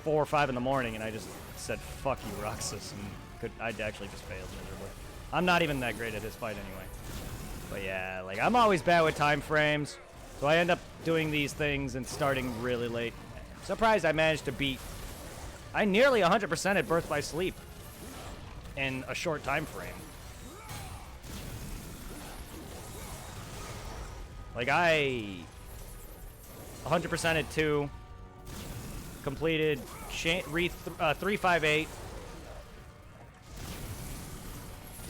4 or 5 in the morning, and I just said, fuck you, Roxas, and I'd actually just failed miserably. I'm not even that great at this fight anyway. But yeah, like, I'm always bad with time frames, so I end up doing these things and starting really late. Surprised I managed to beat... I nearly 100% at Birth by Sleep in a short time frame. Like, I 100% at 2, completed 358,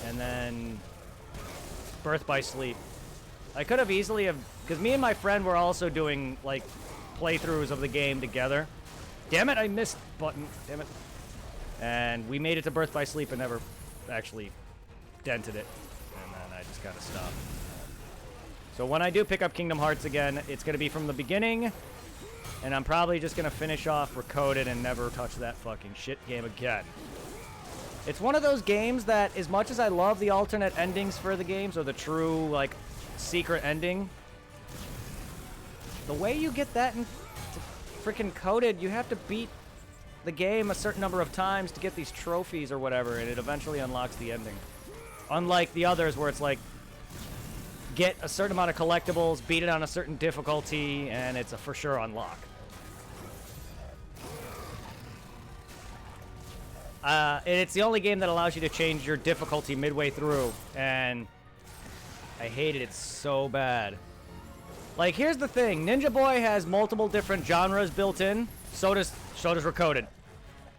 and then Birth by Sleep. I could have easily have, because me and my friend were also doing, like, playthroughs of the game together. Damn it, I missed button. Damn it. And we made it to Birth by Sleep and never actually dented it. And then I just kind of stuff. So when I do pick up Kingdom Hearts again, it's going to be from the beginning, and I'm probably just going to finish off Recoded and never touch that fucking shit game again. It's one of those games that, as much as I love the alternate endings for the games, or the true, like, secret ending, the way you get that in freaking Coded, you have to beat the game a certain number of times to get these trophies or whatever, and it eventually unlocks the ending. Unlike the others where it's like, get a certain amount of collectibles, beat it on a certain difficulty, and it's a for sure unlock. And it's the only game that allows you to change your difficulty midway through, and I hated it so bad. Like, here's the thing. Ninja Boy has multiple different genres built in. So does Recoded.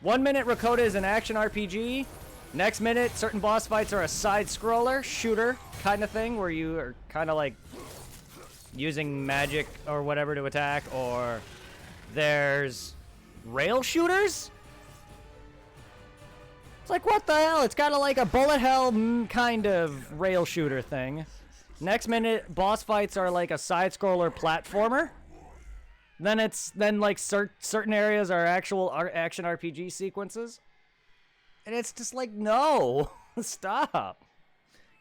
1 minute Recoded is an action RPG. Next minute, certain boss fights are a side-scroller, shooter kind of thing, where you are kind of like using magic or whatever to attack, or there's rail shooters? It's like, what the hell? It's kind of like a bullet hell kind of rail shooter thing. Next minute, boss fights are like a side-scroller platformer. Then like certain areas are actual action RPG sequences. And it's just like, no, stop.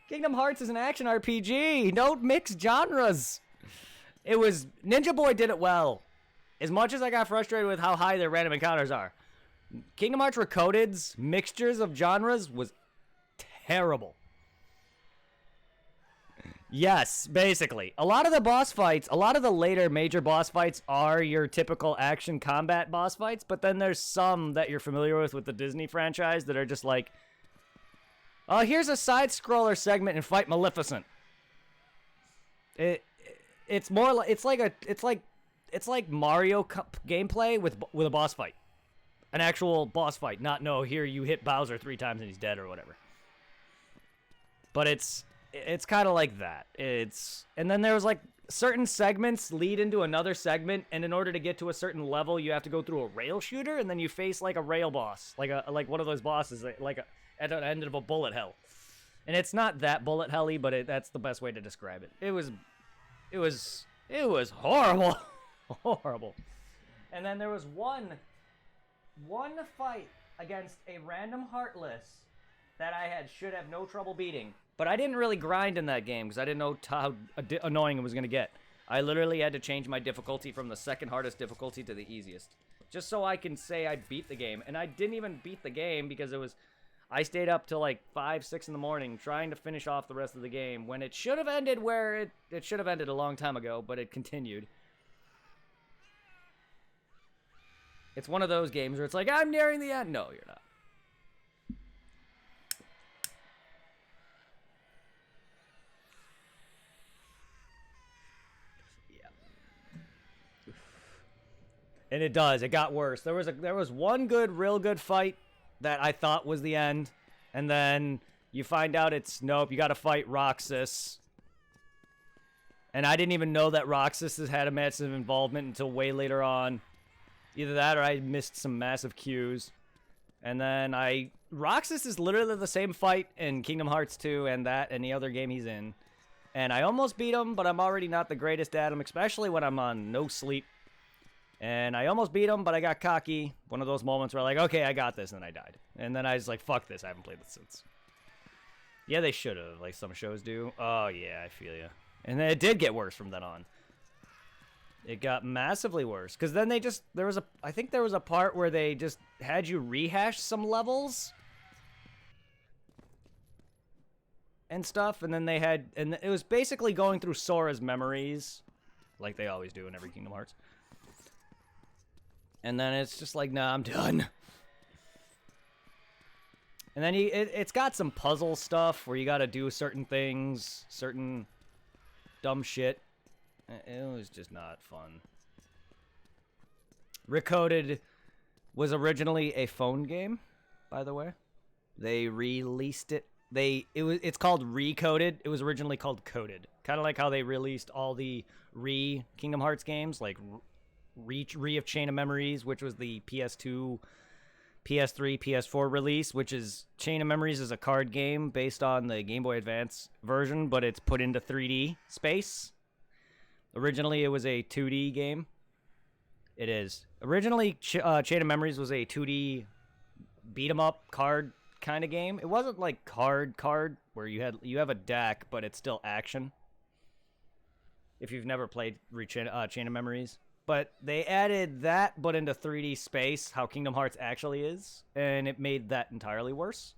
Kingdom Hearts is an action RPG. Don't mix genres. Ninja Boy did it well. As much as I got frustrated with how high their random encounters are, Kingdom Hearts Recoded's mixtures of genres was terrible. Yes, basically. A lot of the boss fights, a lot of the later major boss fights are your typical action combat boss fights, but then there's some that you're familiar with the Disney franchise that are just like, oh, here's a side-scroller segment and fight Maleficent. It's more like it's like Mario gameplay with a boss fight. An actual boss fight, not no, here you hit Bowser 3 times and he's dead or whatever. But it's kind of like that. And then there was like certain segments lead into another segment, and in order to get to a certain level, you have to go through a rail shooter, and then you face like a rail boss, like one of those bosses, at the end of a bullet hell. And it's not that bullet helly, but that's the best way to describe it. It was horrible, horrible. And then there was one fight against a random Heartless that I should have no trouble beating. But I didn't really grind in that game because I didn't know how annoying it was going to get. I literally had to change my difficulty from the second hardest difficulty to the easiest, just so I can say I beat the game. And I didn't even beat the game because I stayed up till like 5, 6 in the morning trying to finish off the rest of the game when it should have ended where it should have ended a long time ago, but it continued. It's one of those games where it's like, I'm nearing the end. No, you're not. And it does. It got worse. There was one real good fight that I thought was the end, and then you find out nope. You got to fight Roxas, and I didn't even know that Roxas has had a massive involvement until way later on. Either that, or I missed some massive cues. And then Roxas is literally the same fight in Kingdom Hearts 2 and any other game he's in, and I almost beat him, but I'm already not the greatest at him, especially when I'm on no sleep. And I almost beat him, but I got cocky. One of those moments where I'm like, okay, I got this, and then I died. And then I was like, fuck this, I haven't played this since. Yeah, they should have, like some shows do. Oh, yeah, I feel you. And then it did get worse from then on. It got massively worse. Because then I think there was a part where they just had you rehash some levels. And stuff, and then and it was basically going through Sora's memories. Like they always do in every Kingdom Hearts. And then it's just like, nah, I'm done. And then it's got some puzzle stuff where you got to do certain things, certain dumb shit. It was just not fun. Recoded was originally a phone game, by the way. They released it. It's called Recoded. It was originally called Coded. Kind of like how they released all the Kingdom Hearts games, like Re of Chain of Memories, which was the PS2 PS3, PS4 release, which is Chain of Memories is a card game based on the Game Boy Advance version, but it's put into 3D space. Originally, it was a 2D game. It is. Originally, Chain of Memories was a 2D beat-em-up card kind of game. It wasn't like card where you have a deck, but it's still action. If you've never played Chain of Memories. But they added that, but into 3D space, how Kingdom Hearts actually is, and it made that entirely worse.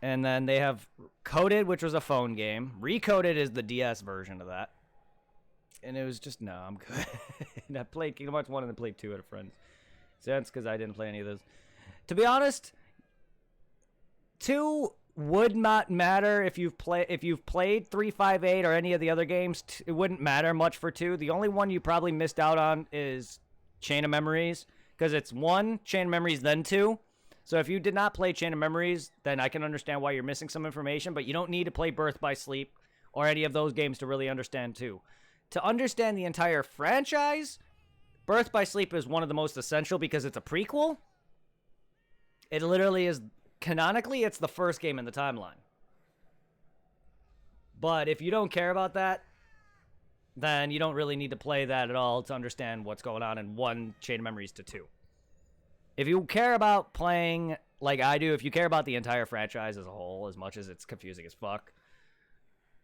And then they have Coded, which was a phone game. Recoded is the DS version of that. And it was just, no, I'm good. And I played Kingdom Hearts 1 and then played 2 at a friend's. So that's because I didn't play any of those. To be honest, 2 would not matter if you've played 358 or any of the other games. It wouldn't matter much for 2. The only one you probably missed out on is Chain of Memories, because it's 1 Chain of Memories, then 2. So if you did not play Chain of Memories, then I can understand why you're missing some information, but you don't need to play Birth by Sleep or any of those games to really understand 2. To understand the entire franchise, Birth by Sleep is one of the most essential because it's a prequel. It literally is, canonically, it's the first game in the timeline. But if you don't care about that, then you don't really need to play that at all to understand what's going on in 1 Chain of Memories to 2. If you care about playing like I do, if you care about the entire franchise as a whole, as much as it's confusing as fuck,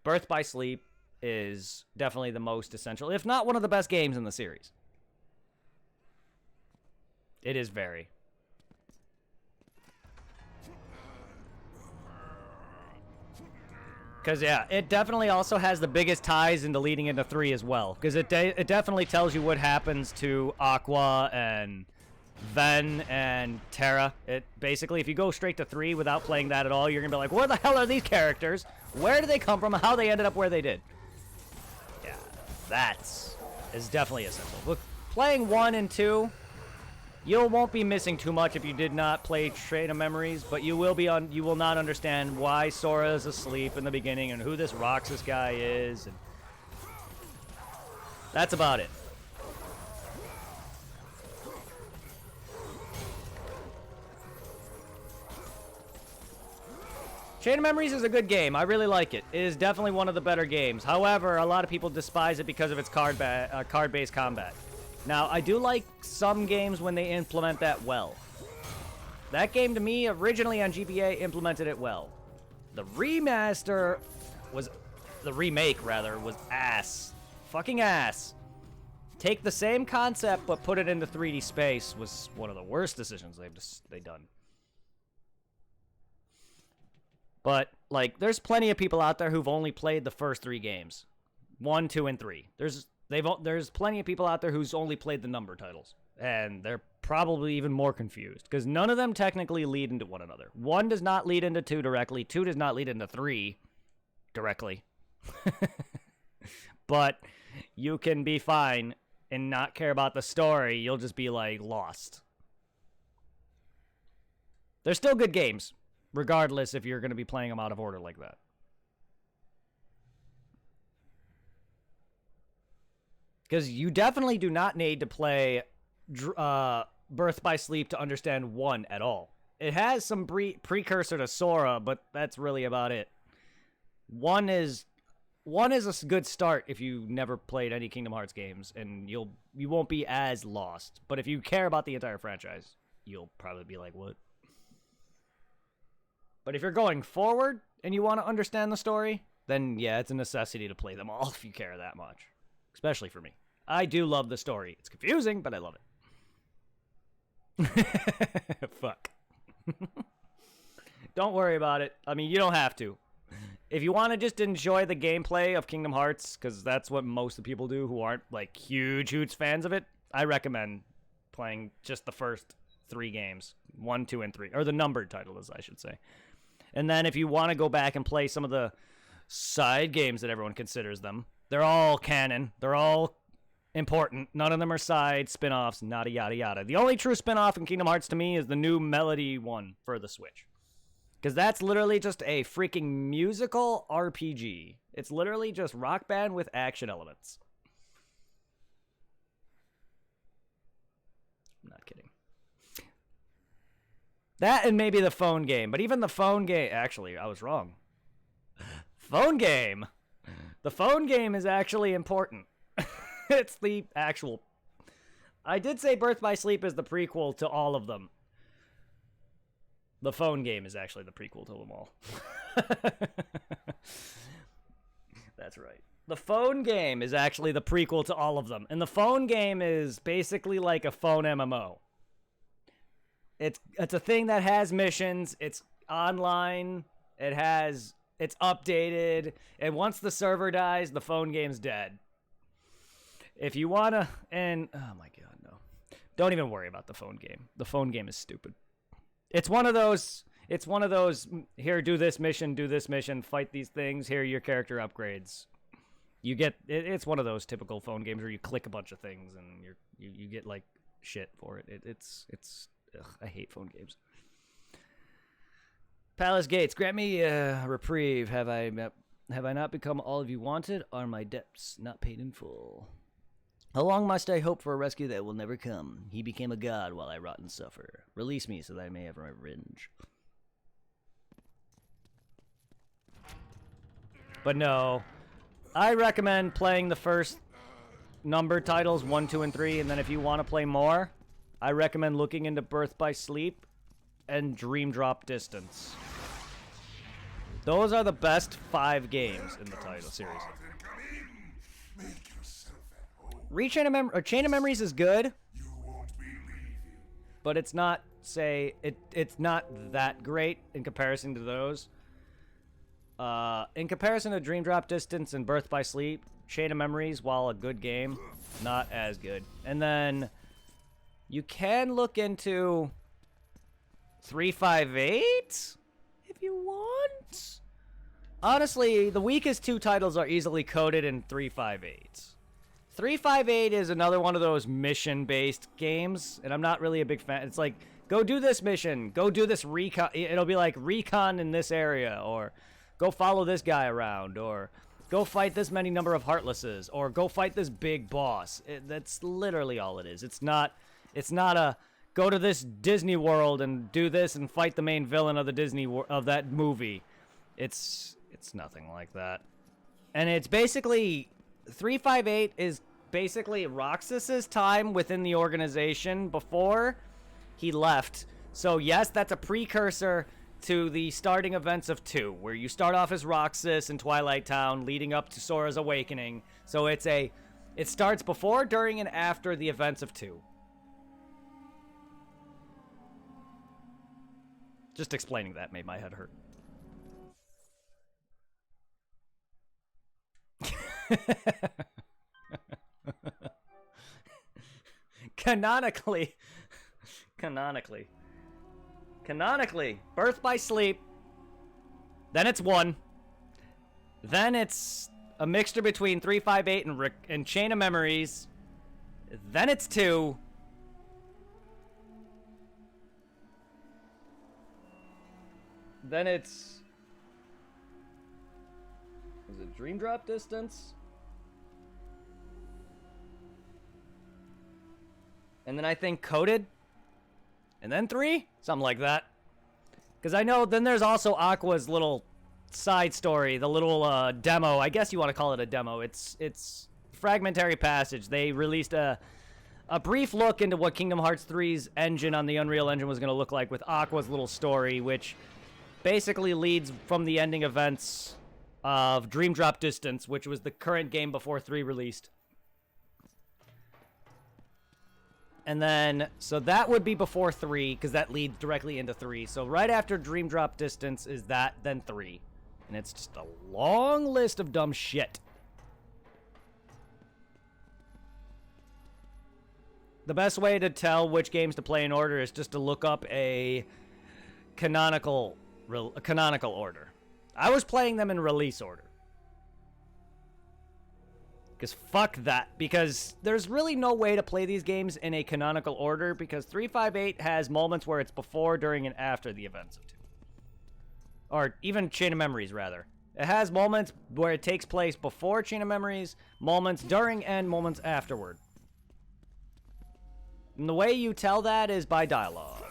Birth by Sleep is definitely the most essential, if not one of the best games in the series. It is very. Because, yeah, it definitely also has the biggest ties into leading into 3 as well. Because it definitely tells you what happens to Aqua and Ven and Terra. It basically, if you go straight to 3 without playing that at all, you're going to be like, where the hell are these characters? Where did they come from? How they ended up where they did? Yeah, is definitely essential. With playing 1 and 2, you won't be missing too much if you did not play Chain of Memories, but you will not understand why Sora is asleep in the beginning and who this Roxas guy is. And that's about it. Chain of Memories is a good game. I really like it. It is definitely one of the better games. However, a lot of people despise it because of its card-based combat. Now, I do like some games when they implement that well. That game, to me, originally on GBA, implemented it well. The remake, was ass. Fucking ass. Take the same concept, but put it into 3D space was one of the worst decisions they've done. But, like, there's plenty of people out there who've only played the first 3 games. 1, 2, and 3. There's plenty of people out there who's only played the number titles. And they're probably even more confused. Because none of them technically lead into one another. 1 does not lead into 2 directly. 2 does not lead into 3 directly. But you can be fine and not care about the story. You'll just be, like, lost. They're still good games. Regardless if you're going to be playing them out of order like that. Because you definitely do not need to play Birth by Sleep to understand 1 at all. It has some precursor to Sora, but that's really about it. 1 is a good start if you never played any Kingdom Hearts games, and you won't be as lost. But if you care about the entire franchise, you'll probably be like, what? But if you're going forward and you want to understand the story, then yeah, it's a necessity to play them all if you care that much. Especially for me. I do love the story. It's confusing, but I love it. Fuck. Don't worry about it. I mean, you don't have to. If you want to just enjoy the gameplay of Kingdom Hearts, because that's what most of the people do who aren't like huge fans of it, I recommend playing just the first 3 games. 1, 2, and 3. Or the numbered titles, I should say. And then if you want to go back and play some of the side games that everyone considers them, they're all canon. They're all important. None of them are side spin-offs, nada yada yada. The only true spin-off in Kingdom Hearts to me is the new Melody one for the Switch. Because that's literally just a freaking musical RPG. It's literally just Rock Band with action elements. No. That and maybe the phone game. But even the phone game... Actually, I was wrong. Phone game. The phone game is actually important. It's the actual... I did say Birth by Sleep is the prequel to all of them. The phone game is actually the prequel to them all. That's right. The phone game is actually the prequel to all of them. And the phone game is basically like a phone MMO. It's a thing that has missions. It's online. It's updated. And once the server dies, the phone game's dead. If you wanna, and oh my god, no. Don't even worry about the phone game. The phone game is stupid. It's one of those, here, do this mission, fight these things, here are your character upgrades. You get, it's one of those typical phone games where you click a bunch of things and you get like shit for it. Ugh, I hate phone games. Palace Gates, grant me a reprieve. Have I not become all of you wanted? Are my debts not paid in full? How long must I hope for a rescue that will never come? He became a god while I rot and suffer. Release me so that I may have revenge. But no, I recommend playing the first number titles, 1, 2, and 3, and then if you want to play more, I recommend looking into Birth by Sleep and Dream Drop Distance. Those are the best 5 games in the title series. Chain of Memories is good, but it's not, it's not that great in comparison to those. In comparison to Dream Drop Distance and Birth by Sleep, Chain of Memories, while a good game, not as good. And then you can look into 358 if you want. Honestly, the weakest 2 titles are easily coded in 358. 358 is another one of those mission-based games, and I'm not really a big fan. It's like, go do this mission, go do this recon. It'll be like recon in this area, or go follow this guy around, or go fight this many number of Heartlesses, or go fight this big boss. That's literally all it is. It's not a go to this Disney World and do this and fight the main villain of the of that movie. It's nothing like that. And it's basically 358 is basically Roxas's time within the organization before he left. So yes, that's a precursor to the starting events of 2, where you start off as Roxas in Twilight Town, leading up to Sora's awakening. So it starts before, during, and after the events of 2. Just explaining that made my head hurt. Canonically, Birth by Sleep, then it's 1, then it's a mixture between 358 and Chain of Memories, then it's 2, then it's, is it Dream Drop Distance? And then I think Coded? And then 3? Something like that. Because I know then there's also Aqua's little side story, the little demo. I guess you want to call it a demo. It's Fragmentary Passage. They released a brief look into what Kingdom Hearts 3's engine on the Unreal Engine was going to look like with Aqua's little story, which basically leads from the ending events of Dream Drop Distance, which was the current game before 3 released. And then, so that would be before 3, because that leads directly into 3. So right after Dream Drop Distance is that, then 3. And it's just a long list of dumb shit. The best way to tell which games to play in order is just to look up a canonical order. I was playing them in release order. Because fuck that. Because there's really no way to play these games in a canonical order, because 358 has moments where it's before, during, and after the events of 2. Or even Chain of Memories, rather. It has moments where it takes place before Chain of Memories, moments during, and moments afterward. And the way you tell that is by dialogue.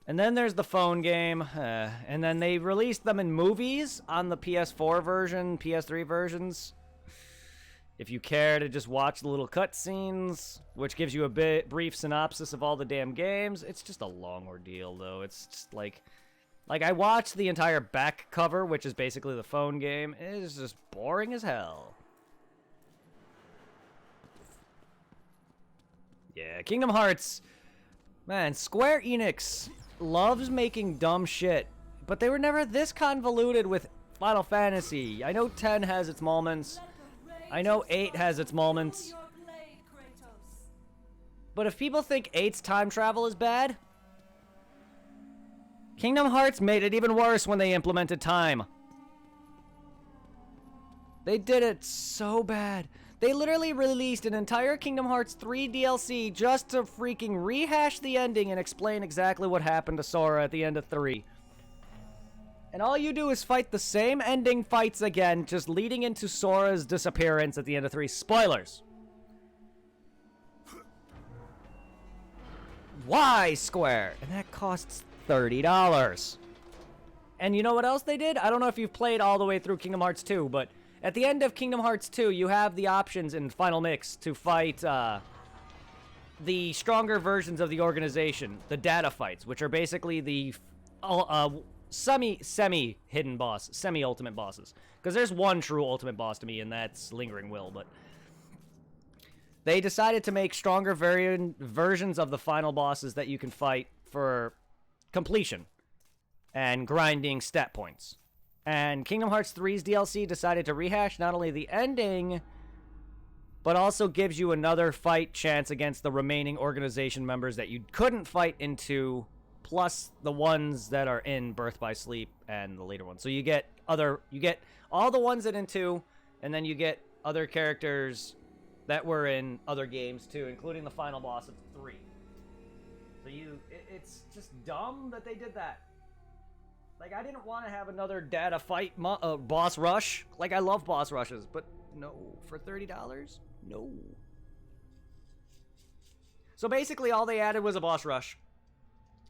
And then there's the phone game, and then they released them in movies on the PS4 version, PS3 versions. If you care to just watch the little cutscenes, which gives you a brief synopsis of all the damn games, it's just a long ordeal, though. It's just like I watched the entire back cover, which is basically the phone game. It is just boring as hell. Yeah, Kingdom Hearts. Man, Square Enix loves making dumb shit, but they were never this convoluted with Final Fantasy. I know 10 has its moments. I know 8 has its moments. But if people think 8's time travel is bad, Kingdom Hearts made it even worse when they implemented time. They did it so bad. They literally released an entire Kingdom Hearts 3 DLC just to freaking rehash the ending and explain exactly what happened to Sora at the end of 3. And all you do is fight the same ending fights again, just leading into Sora's disappearance at the end of 3. Spoilers! Why, Square? And that costs $30. And you know what else they did? I don't know if you've played all the way through Kingdom Hearts 2, but at the end of Kingdom Hearts 2, you have the options in Final Mix to fight the stronger versions of the organization, the data fights, which are basically the semi-hidden boss, semi-ultimate bosses. Because there's one true ultimate boss to me, and that's Lingering Will, but they decided to make stronger versions of the final bosses that you can fight for completion and grinding stat points. And Kingdom Hearts 3's DLC decided to rehash not only the ending, but also gives you another fight chance against the remaining organization members that you couldn't fight in 2, plus the ones that are in Birth by Sleep and the later ones. So you get all the ones that in 2, and then you get other characters that were in other games too, including the final boss of 3. So it's just dumb that they did that. Like, I didn't want to have another data fight boss rush. Like, I love boss rushes, but no. For $30? No. So basically, all they added was a boss rush.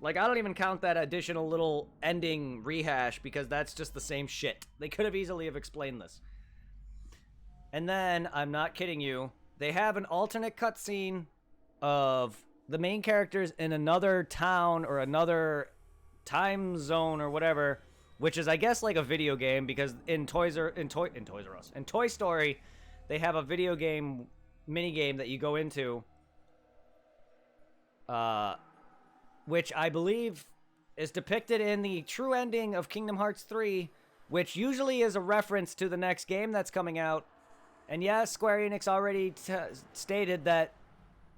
Like, I don't even count that additional little ending rehash because that's just the same shit. They could have easily have explained this. And then, I'm not kidding you, they have an alternate cutscene of the main characters in another town or another time zone or whatever, which is, I guess, like a video game, because in Toy Story, they have a video game mini game that you go into, which I believe is depicted in the true ending of Kingdom Hearts 3, which usually is a reference to the next game that's coming out. And yes, Square Enix already stated that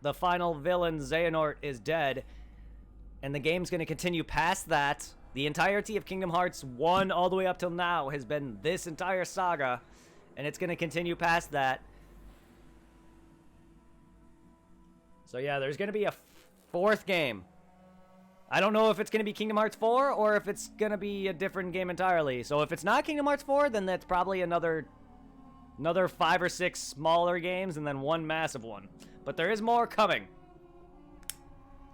the final villain, Xehanort, is dead, and the game's going to continue past that. The entirety of Kingdom Hearts 1 all the way up till now has been this entire saga, and it's going to continue past that. So yeah, there's going to be a 4th game. I don't know if it's going to be Kingdom Hearts 4 or if it's going to be a different game entirely. So if it's not Kingdom Hearts 4, then that's probably another 5 or 6 smaller games and then one massive one. But there is more coming,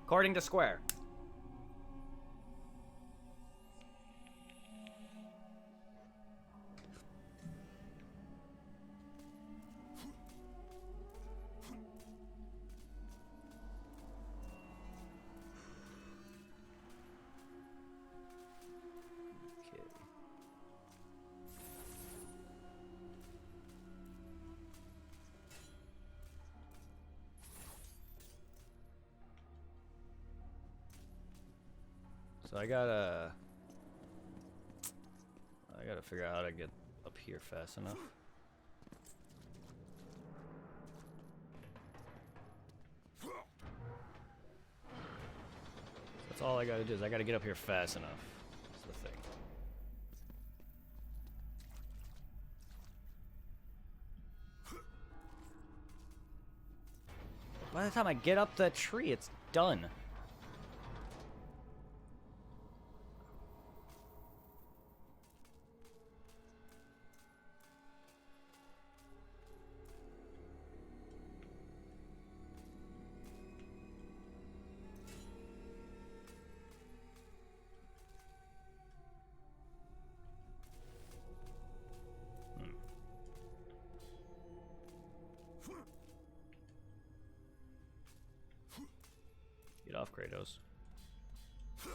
according to Square. So I gotta figure out how to get up here fast enough. That's all I gotta do, is I gotta get up here fast enough. That's the thing. By the time I get up that tree, it's done. Kratos. How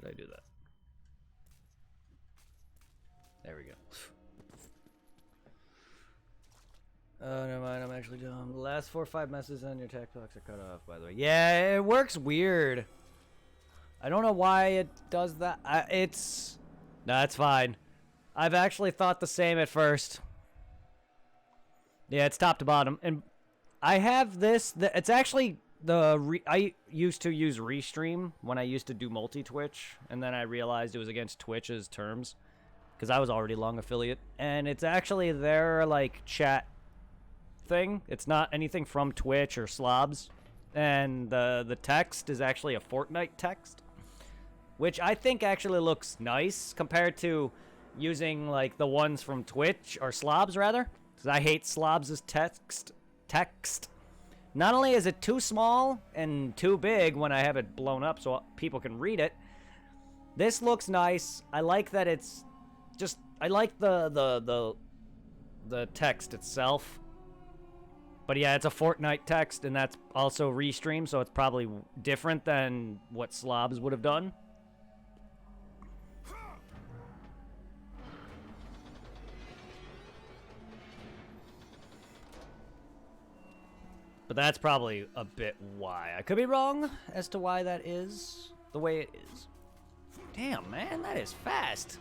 did I do that? There we go. Oh, never mind. I'm actually dumb. The last 4 or 5 messages on your text box are cut off, by the way. Yeah, it works weird. I don't know why it does that. No, it's fine. I've actually thought the same at first. Yeah, it's top to bottom. And I have this. It's actually I used to use Restream when I used to do multi-Twitch. And then I realized it was against Twitch's terms. Because I was already long affiliate. And it's actually their, like, chat thing. It's not anything from Twitch or Slobs. And the text is actually a Fortnite text. Which I think actually looks nice compared to using, like, the ones from Twitch, or Slobs, rather. Because I hate Slobs' text. Not only is it too small and too big when I have it blown up so people can read it, this looks nice. I like that it's just... I like the text itself. But yeah, it's a Fortnite text, and that's also Restream, so it's probably different than what Slobs would have done. But that's probably a bit why. I could be wrong as to why that is the way it is. Damn, man, that is fast.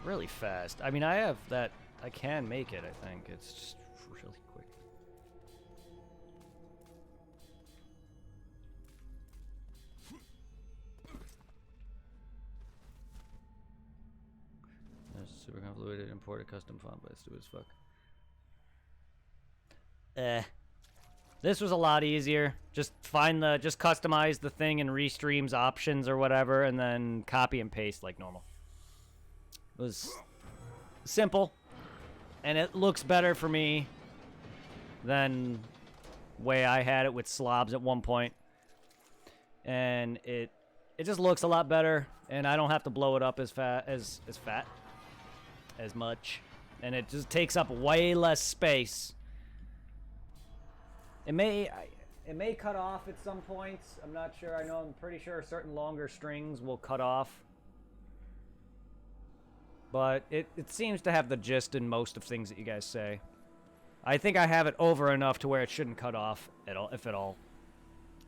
Really fast. I mean, I have that. I can make it, I think. It's just really quick. That's super convoluted. Import a custom font, but it's stupid as fuck. This was a lot easier. Just customize the thing in Restream's options or whatever, and then copy and paste like normal. It was simple, and it looks better for me than way I had it with Slobs at one point. And it just looks a lot better, and I don't have to blow it up as much, and it just takes up way less space. It may cut off at some points. I'm not sure. I'm pretty sure certain longer strings will cut off. But it seems to have the gist in most of things that you guys say. I think I have it over enough to where it shouldn't cut off at all, if at all.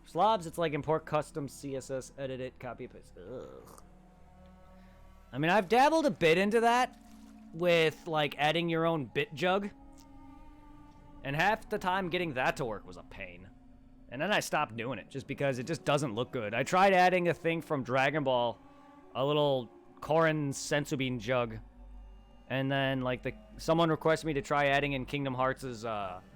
Slobs, it's like import custom CSS, edit it, copy, paste. Ugh. I mean, I've dabbled a bit into that with, like, adding your own bit jug. And half the time getting that to work was a pain. And then I stopped doing it just because it just doesn't look good. I tried adding a thing from Dragon Ball, a little Korin Sensubean jug, and then like someone requested me to try adding in Kingdom Hearts' what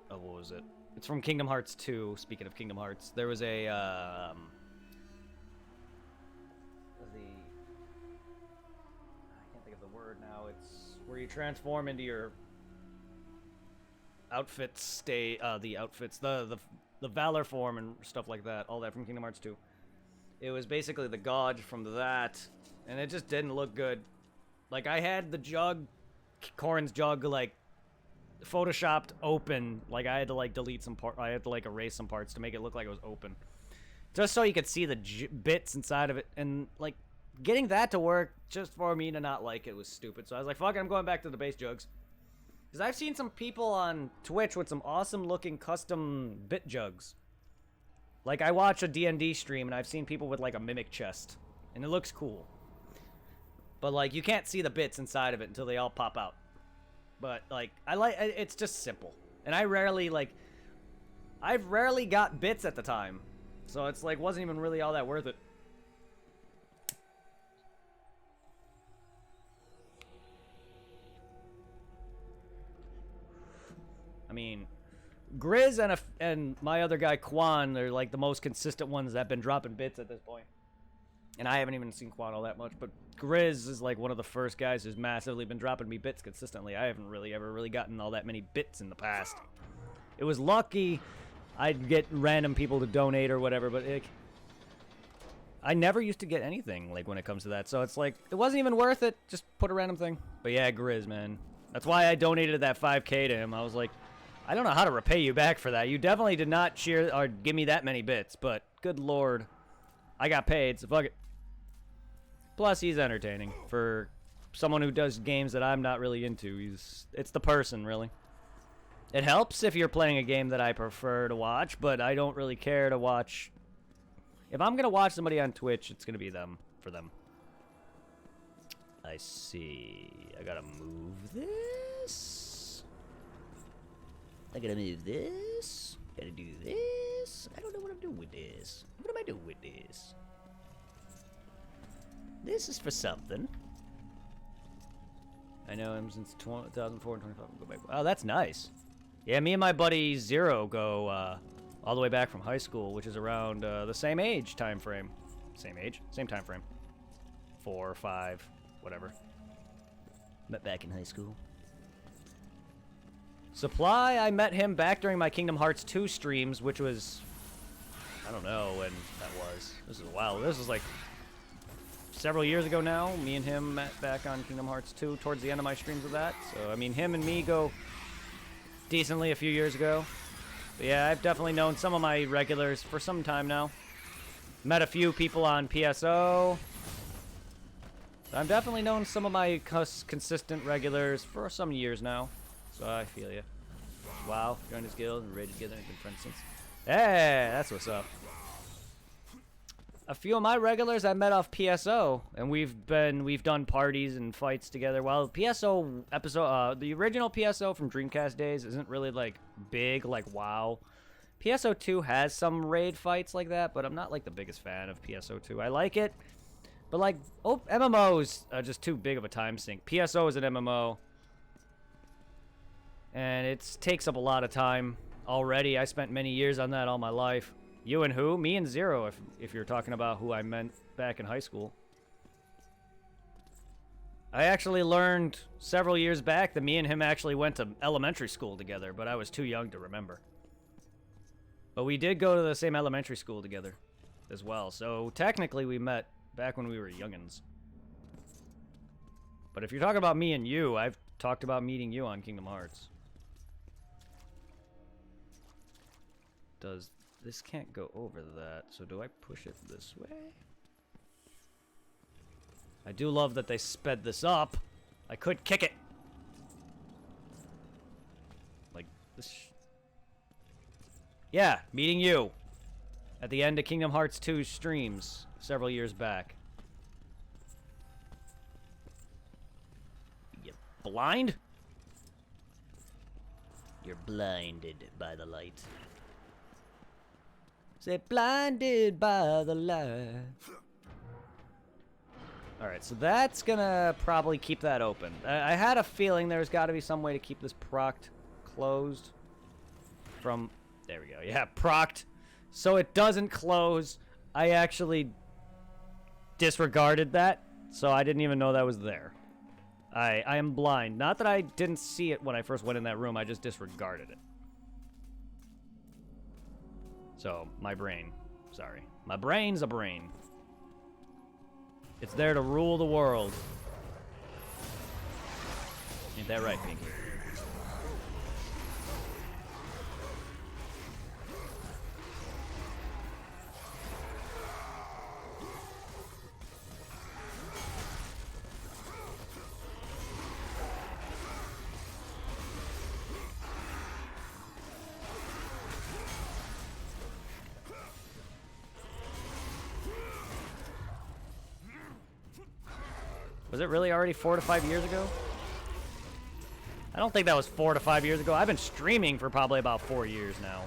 was it? It's from Kingdom Hearts 2. Speaking of Kingdom Hearts, there was a I can't think of the word now. It's where you transform into your outfits, the Valor form and stuff like that. All that from Kingdom Hearts 2. It was basically the god from that, and it just didn't look good. Like, I had the jug, Korin's jug, like, photoshopped open. Like, I had to, like, delete some parts. I had to, like, erase some parts to make it look like it was open. Just so you could see the bits inside of it. And, like, getting that to work just for me to not like it was stupid. So I was like, fuck it, I'm going back to the base jugs. Because I've seen some people on Twitch with some awesome-looking custom bit jugs. Like, I watch a D&D stream, and I've seen people with, like, a mimic chest. And it looks cool. But, like, you can't see the bits inside of it until they all pop out. But, like, it's just simple. And I've rarely got bits at the time. So it's, like, wasn't even really all that worth it. I mean, Grizz and my other guy, Quan, are, like, the most consistent ones that have been dropping bits at this point. And I haven't even seen Quan all that much, but Grizz is, like, one of the first guys who's massively been dropping me bits consistently. I haven't really ever really gotten all that many bits in the past. It was lucky I'd get random people to donate or whatever, but, like, I never used to get anything, like, when it comes to that. So it's, like, it wasn't even worth it. Just put a random thing. But, yeah, Grizz, man. That's why I donated that 5K to him. I was like, I don't know how to repay you back for that. You definitely did not cheer or give me that many bits, but good lord. I got paid, so fuck it. Plus, he's entertaining for someone who does games that I'm not really into. It's the person, really. It helps if you're playing a game that I prefer to watch, but I don't really care to watch. If I'm going to watch somebody on Twitch, it's going to be them, for them. I see. I gotta move this. I gotta move this. Gotta do this. I don't know what I'm doing with this. What am I doing with this? This is for something. I know him since 2004 and 25. Go back. Oh, that's nice. Yeah, me and my buddy Zero go all the way back from high school, which is around the same age time frame. Same age? Same time frame. 4 or 5, whatever. Met back in high school. Supply, I met him back during my Kingdom Hearts 2 streams, which was, I don't know when that was. This is a while. This was like several years ago now. Me and him met back on Kingdom Hearts 2 towards the end of my streams of that. So, I mean, him and me go decently a few years ago. But yeah, I've definitely known some of my regulars for some time now. Met a few people on PSO. I've definitely known some of my consistent regulars for some years now. So I feel you. Wow, joined his guild and raided together and been friends since. Hey, that's what's up. A few of my regulars I met off PSO, and we've done parties and fights together. While PSO episode, the original PSO from Dreamcast days isn't really like big like WoW. PSO 2 has some raid fights like that, but I'm not like the biggest fan of PSO 2. I like it, but like MMOs are just too big of a time sink. PSO is an MMO. And it takes up a lot of time already. I spent many years on that all my life. You and who? Me and Zero, if you're talking about who I meant back in high school. I actually learned several years back that me and him actually went to elementary school together, but I was too young to remember. But we did go to the same elementary school together as well, so technically we met back when we were youngins. But if you're talking about me and you, I've talked about meeting you on Kingdom Hearts. This can't go over that, so do I push it this way? I do love that they sped this up. I could kick it. Like this. Yeah, meeting you at the end of Kingdom Hearts 2 streams several years back. You blind? You're blinded by the light. Say blinded by the light. Alright, so that's gonna probably keep that open. I had a feeling there's gotta be some way to keep this procced closed. From, there we go, yeah, procced. So it doesn't close. I actually disregarded that, so I didn't even know that was there. I am blind. Not that I didn't see it when I first went in that room, I just disregarded it. So, my brain. Sorry. My brain's a brain. It's there to rule the world. Ain't that right, Pinky? Was it really already 4 to 5 years ago? I don't think that was 4 to 5 years ago. I've been streaming for probably about 4 years now.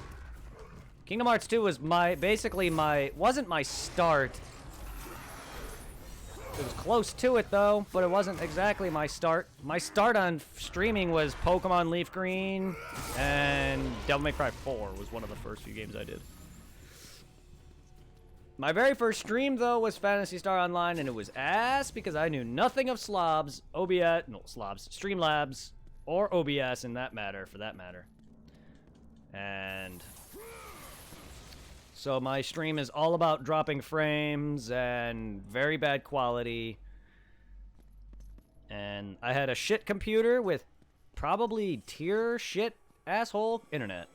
Kingdom Hearts 2 was wasn't my start. It was close to it though, but it wasn't exactly my start. My start on streaming was Pokemon Leaf Green, and Devil May Cry 4 was one of the first few games I did. My very first stream though was Phantasy Star Online, and it was ass because I knew nothing of Streamlabs, or OBS in that matter, for that matter. And so my stream is all about dropping frames and very bad quality. And I had a shit computer with probably tier shit asshole internet.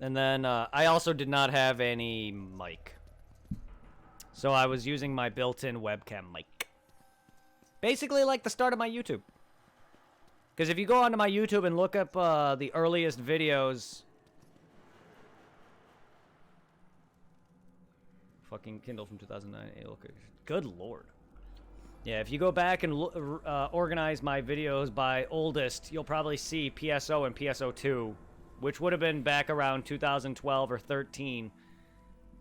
And then I also did not have any mic. So I was using my built-in webcam mic. Basically like the start of my YouTube. Because if you go onto my YouTube and look up the earliest videos... Fucking Kindle from 2009. Good lord. Yeah, if you go back and organize my videos by oldest, you'll probably see PSO and PSO2, which would have been back around 2012 or 13,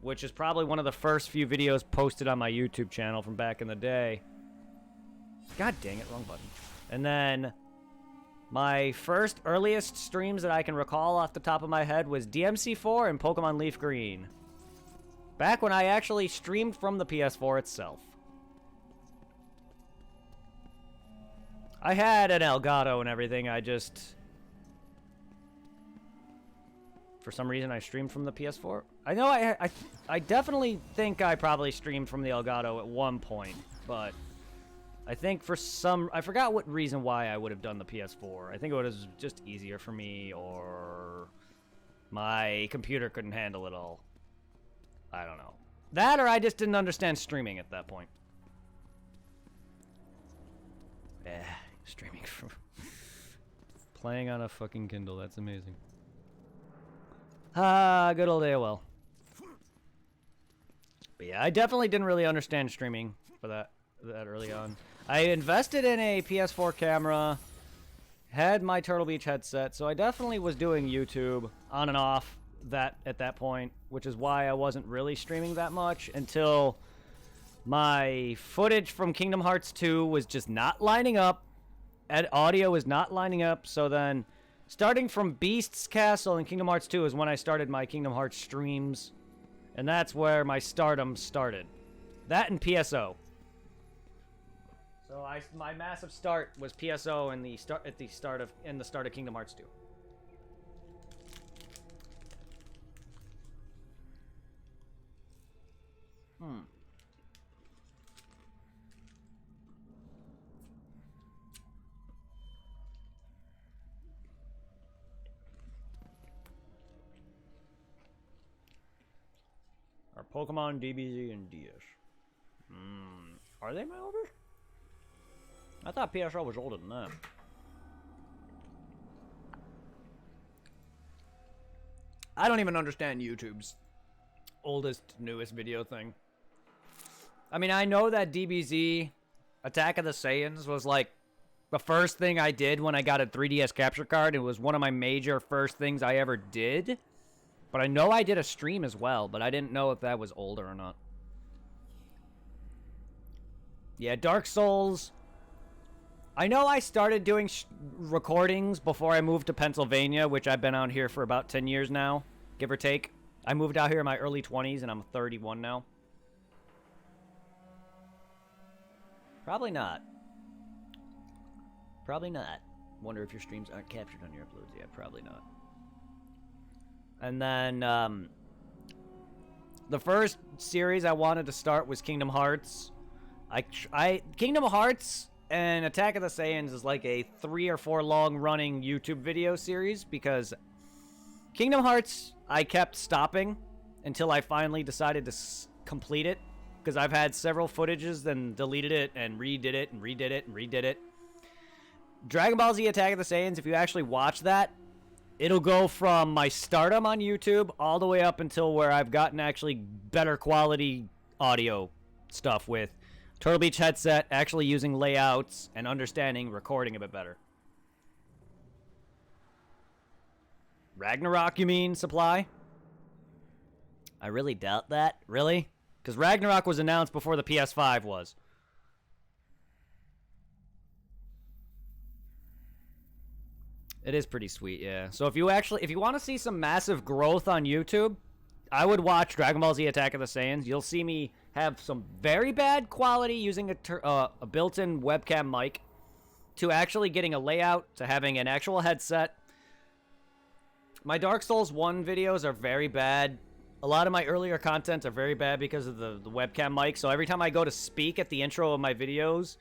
which is probably one of the first few videos posted on my YouTube channel from back in the day. God dang it, wrong button. And then my first earliest streams that I can recall off the top of my head was DMC4 and Pokemon Leaf Green. Back when I actually streamed from the PS4 itself. I had an Elgato and everything, I just... For some reason, I streamed from the PS4. I know I definitely think I probably streamed from the Elgato at one point, but I think for some... I forgot what reason why I would have done the PS4. I think it was just easier for me, or my computer couldn't handle it all. I don't know. That, or I just didn't understand streaming at that point. Streaming from... Playing on a fucking Kindle, that's amazing. Ah, good old AOL. But yeah, I definitely didn't really understand streaming for that early on. I invested in a PS4 camera, had my Turtle Beach headset, so I definitely was doing YouTube on and off at that point, which is why I wasn't really streaming that much until my footage from Kingdom Hearts 2 was just not lining up, and audio was not lining up, so then starting from Beast's Castle and Kingdom Hearts 2 is when I started my Kingdom Hearts streams, and that's where my stardom started. That and PSO. So my massive start was PSO in the start of Kingdom Hearts 2. Are Pokemon, DBZ, and DS? Are they my older? I thought PSO was older than that. I don't even understand YouTube's oldest, newest video thing. I mean, I know that DBZ, Attack of the Saiyans, was like the first thing I did when I got a 3DS capture card. It was one of my major first things I ever did. But I know I did a stream as well, but I didn't know if that was older or not. Yeah, Dark Souls. I know I started doing recordings before I moved to Pennsylvania, which I've been out here for about 10 years now, give or take. I moved out here in my early 20s, and I'm 31 now. Probably not. Probably not. Wonder if your streams aren't captured on your uploads. Yeah, probably not. And then, the first series I wanted to start was Kingdom Hearts. Kingdom Hearts and Attack of the Saiyans is like a 3 or 4 long running YouTube video series, because Kingdom Hearts I kept stopping until I finally decided to complete it, because I've had several footages, then deleted it and redid it and redid it and redid it. Dragon Ball Z Attack of the Saiyans, if you actually watch that, It'll go from my stardom on YouTube all the way up until where I've gotten actually better quality audio stuff with Turtle Beach headset, actually using layouts and understanding recording a bit better. Ragnarok, you mean, Supply? I really doubt that. Really? Because Ragnarok was announced before the PS5 was. It is pretty sweet, yeah. So if you want to see some massive growth on YouTube, I would watch Dragon Ball Z Attack of the Saiyans. You'll see me have some very bad quality using a built-in webcam mic to actually getting a layout to having an actual headset. My Dark Souls 1 videos are very bad. A lot of my earlier content are very bad because of the webcam mic. So every time I go to speak at the intro of my videos,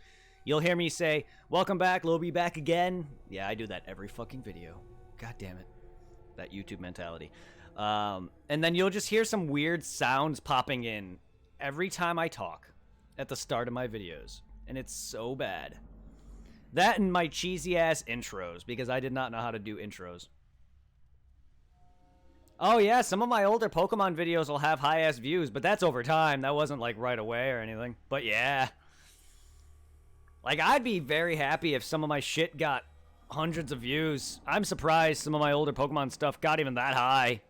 you'll hear me say, "Welcome back, Lobby back again." Yeah, I do that every fucking video. God damn it. That YouTube mentality. And then you'll just hear some weird sounds popping in every time I talk at the start of my videos. And it's so bad. That and my cheesy ass intros, because I did not know how to do intros. Oh yeah, some of my older Pokemon videos will have high ass views, but that's over time. That wasn't like right away or anything. But yeah. Like, I'd be very happy if some of my shit got hundreds of views. I'm surprised some of my older Pokemon stuff got even that high.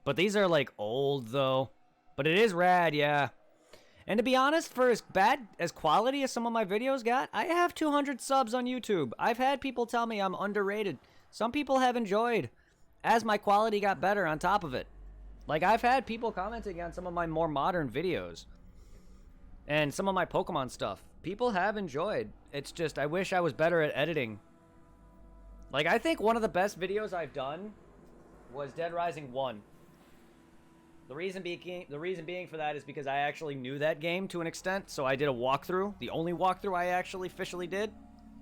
But these are, like, old, though. But it is rad, yeah. And to be honest, for as bad as quality as some of my videos got, I have 200 subs on YouTube. I've had people tell me I'm underrated. Some people have enjoyed, as my quality got better on top of it. Like, I've had people commenting on some of my more modern videos. And some of my Pokemon stuff. People have enjoyed. It's just, I wish I was better at editing. Like, I think one of the best videos I've done was Dead Rising 1. The reason being for that is because I actually knew that game to an extent, so I did a walkthrough. The only walkthrough I actually officially did.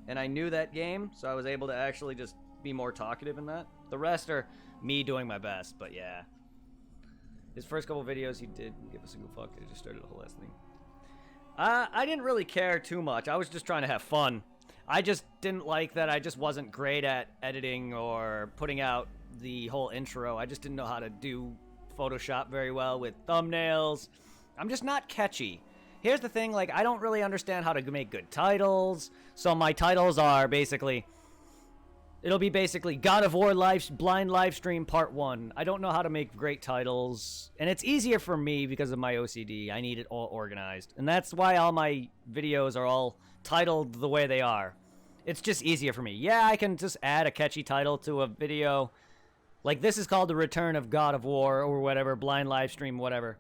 And I knew that game, so I was able to actually just be more talkative in that. The rest are me doing my best, but yeah. His first couple videos, he did give a single fuck. He just started the whole ass thing. I didn't really care too much. I was just trying to have fun. I just didn't like that I just wasn't great at editing or putting out the whole intro. I just didn't know how to do Photoshop very well with thumbnails. I'm just not catchy. Here's the thing, like, I don't really understand how to make good titles. So my titles are basically... It'll be basically God of War Blind Livestream Part 1. I don't know how to make great titles. And it's easier for me because of my OCD. I need it all organized. And that's why all my videos are all titled the way they are. It's just easier for me. Yeah, I can just add a catchy title to a video. Like, this is called The Return of God of War or whatever. Blind Livestream, whatever.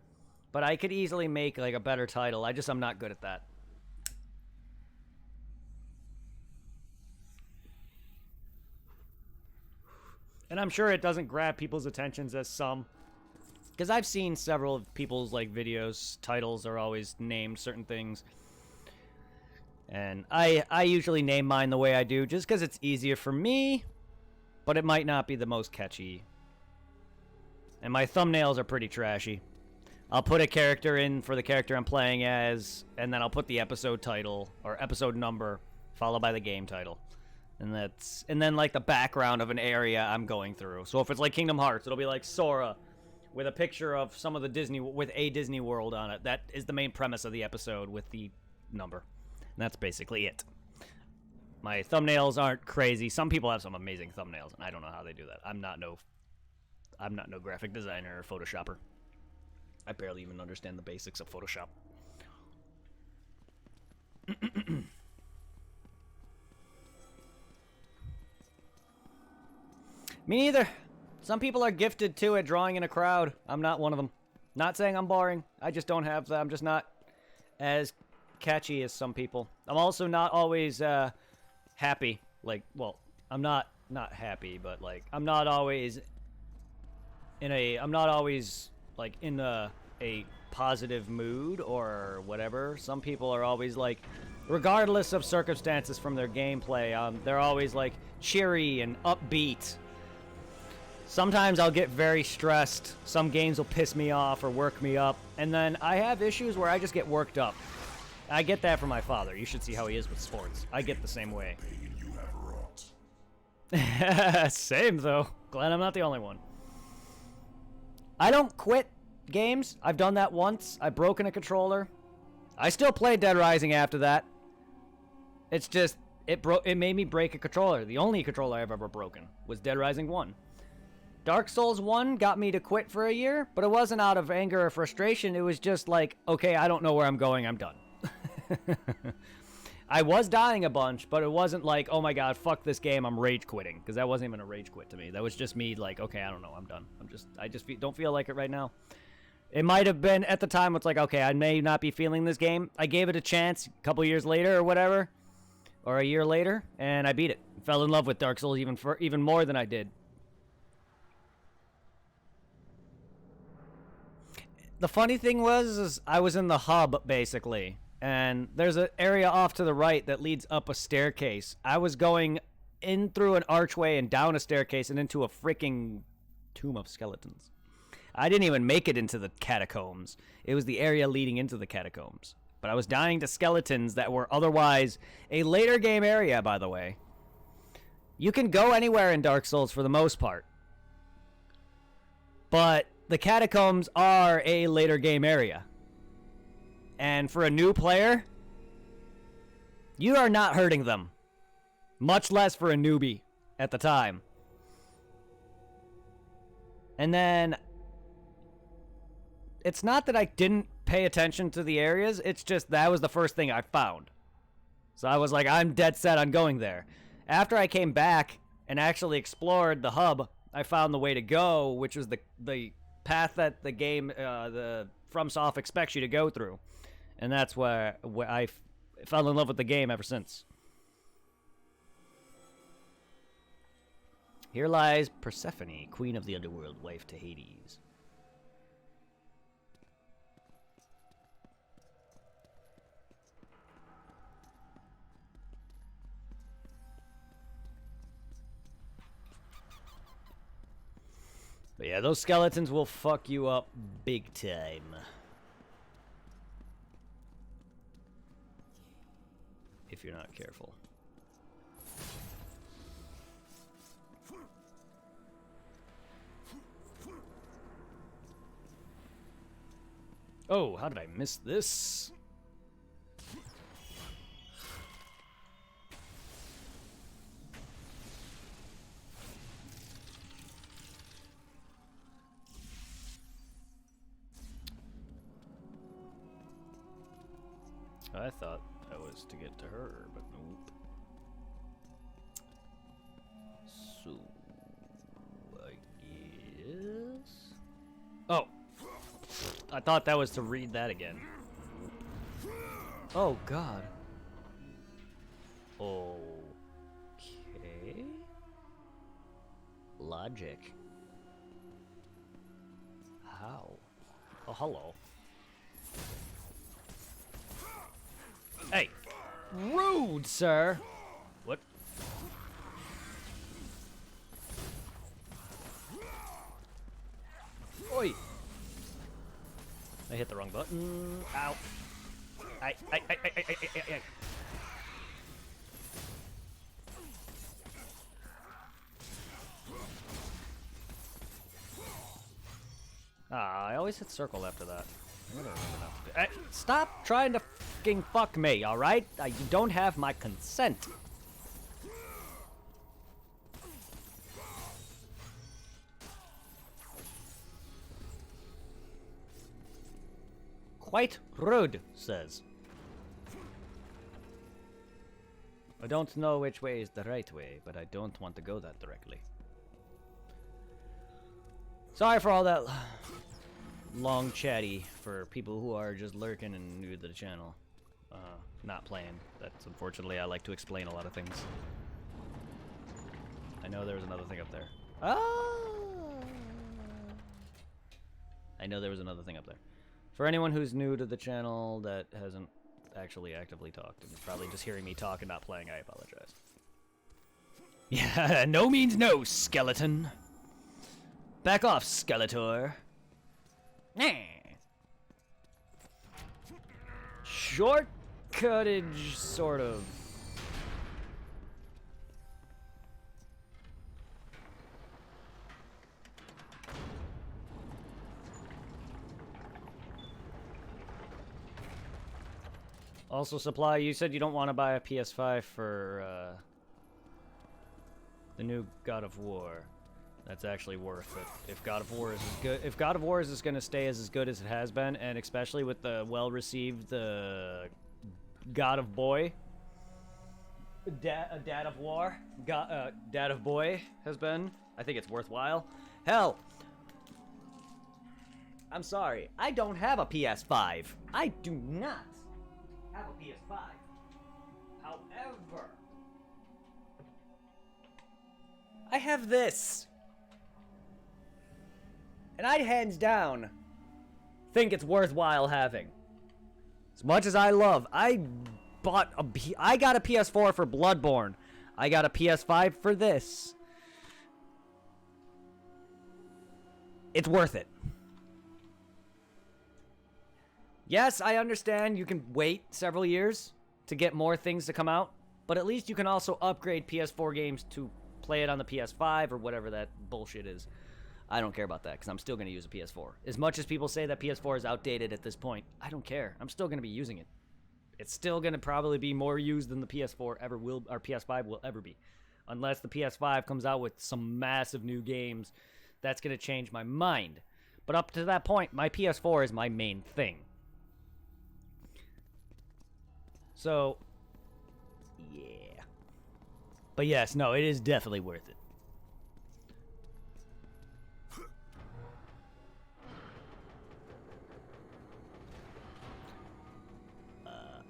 But I could easily make, like, a better title. I'm not good at that. And I'm sure it doesn't grab people's attentions as some. Because I've seen several of people's, like, videos. Titles are always named certain things. And I usually name mine the way I do, just because it's easier for me. But it might not be the most catchy. And my thumbnails are pretty trashy. I'll put a character in for the character I'm playing as, and then I'll put the episode title, or episode number, followed by the game title. And then like the background of an area I'm going through. So if it's like Kingdom Hearts, it'll be like Sora with a picture of some of the with a Disney World on it. That is the main premise of the episode with the number. And that's basically it. My thumbnails aren't crazy. Some people have some amazing thumbnails, and I don't know how they do that. I'm not no graphic designer or Photoshopper. I barely even understand the basics of Photoshop. Me neither. Some people are gifted, too, at drawing in a crowd. I'm not one of them. Not saying I'm boring. I just don't have that. I'm just not as catchy as some people. I'm also not always happy. Like, well, I'm not happy, but, like, I'm not always like, in a positive mood or whatever. Some people are always, like, regardless of circumstances from their gameplay, they're always, like, cheery and upbeat. Sometimes I'll get very stressed. Some games will piss me off or work me up. And then I have issues where I just get worked up. I get that from my father. You should see how he is with sports. I get the same way. Same, though. Glad I'm not the only one. I don't quit games. I've done that once. I've broken a controller. I still play Dead Rising after that. It's just, it made me break a controller. The only controller I've ever broken was Dead Rising 1. Dark Souls 1 got me to quit for a year, but it wasn't out of anger or frustration. It was just like, okay, I don't know where I'm going. I'm done. I was dying a bunch, but it wasn't like, oh my god, fuck this game, I'm rage quitting. Because that wasn't even a rage quit to me. That was just me like, okay, I don't know, I'm done. I just don't feel like it right now. It might have been, at the time, it's like, okay, I may not be feeling this game. I gave it a chance a couple years later or whatever, or a year later, and I beat it. Fell in love with Dark Souls even more than I did. The funny thing was I was in the hub, basically. And there's an area off to the right that leads up a staircase. I was going in through an archway and down a staircase and into a freaking tomb of skeletons. I didn't even make it into the catacombs. It was the area leading into the catacombs. But I was dying to skeletons that were otherwise a later game area, by the way. You can go anywhere in Dark Souls for the most part. But the catacombs are a later game area. And for a new player, you are not hurting them. Much less for a newbie at the time. And then, it's not that I didn't pay attention to the areas, it's just that was the first thing I found. So I was like, I'm dead set on going there. After I came back and actually explored the hub, I found the way to go, which was the path that the game, the FromSoft expects you to go through. And that's where I fell in love with the game ever since. Here lies Persephone, queen of the underworld, wife to Hades. But yeah, those skeletons will fuck you up big time. If you're not careful. Oh, how did I miss this? I thought that was to get to her, but nope. So, I guess... Oh! I thought that was to read that again. Oh, God. Okay. Logic. How? Oh, hello. Hey! Rude, sir! What? Oi! I hit the wrong button. Ow. I. I always hit circle after that. I gotta remember not to do. Hey, stop trying to fucking fuck me, alright? You don't have my consent. Quite rude, says. I don't know which way is the right way, but I don't want to go that directly. Sorry for all that long chatty for people who are just lurking and new to the channel. Not playing. That's unfortunately, I like to explain a lot of things. I know there was another thing up there. I know there was another thing up there. For anyone who's new to the channel that hasn't actually actively talked and is probably just hearing me talk and not playing, I apologize. Yeah, no means no, skeleton. Back off, Skeletor. Shortcuttage, sort of. Also, Supply, you said you don't want to buy a PS5 for the new God of War. That's actually worth it. If God of War is as good, if God of War is going to stay as good as it has been, and especially with the well-received God of Boy, Dad of War, Dad of Boy has been, I think it's worthwhile. Hell, I'm sorry, I don't have a PS5. I do not have a PS5. However, I have this. And I hands down think it's worthwhile having. As much as I love, I got a PS4 for Bloodborne. I got a PS5 for this. It's worth it. Yes, I understand you can wait several years to get more things to come out, but at least you can also upgrade PS4 games to play it on the PS5 or whatever that bullshit is. I don't care about that because I'm still going to use a PS4. As much as people say that PS4 is outdated at this point, I don't care. I'm still going to be using it. It's still going to probably be more used than the PS4 ever will, or PS5 will ever be. Unless the PS5 comes out with some massive new games, that's going to change my mind. But up to that point, my PS4 is my main thing. So, yeah. But yes, no, it is definitely worth it.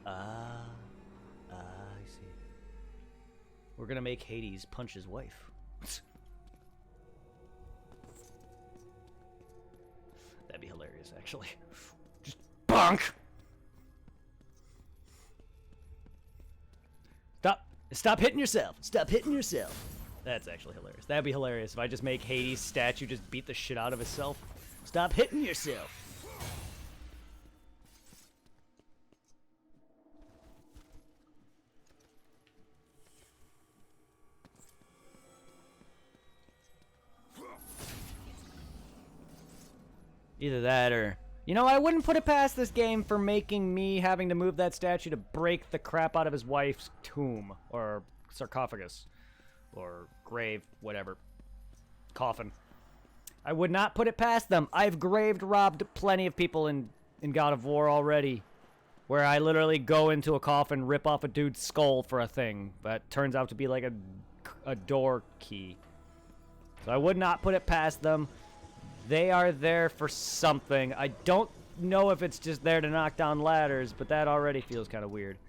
I see. We're gonna make Hades punch his wife. That'd be hilarious, actually. Just bonk! Stop hitting yourself! Stop hitting yourself! That's actually hilarious. That'd be hilarious if I just make Hades' statue just beat the shit out of itself. Stop hitting yourself! Either that or... You know, I wouldn't put it past this game for making me having to move that statue to break the crap out of his wife's tomb. Or sarcophagus. Or grave, whatever. Coffin. I would not put it past them. I've robbed plenty of people in God of War already. Where I literally go into a coffin, rip off a dude's skull for a thing. That turns out to be like a door key. So I would not put it past them. They are there for something. I don't know if it's just there to knock down ladders, but that already feels kind of weird.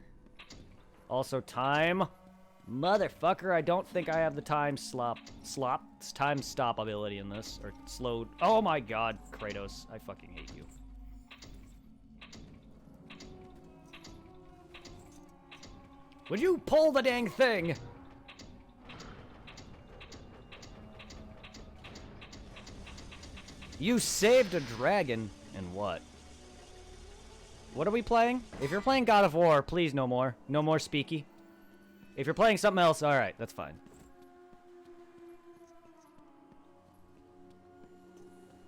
Also, time. Motherfucker, I don't think I have the time time stop ability in this. Or slowed. Oh my god, Kratos. I fucking hate you. Would you pull the dang thing? You saved a dragon, and what? What are we playing? If you're playing God of War, please no more. No more speaky. If you're playing something else, alright, that's fine.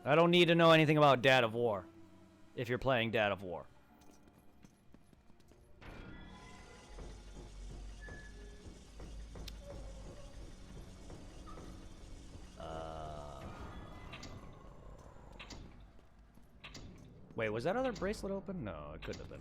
I don't need to know anything about Dad of War. If you're playing Dad of War. Wait, was that other bracelet open? No, it couldn't have been.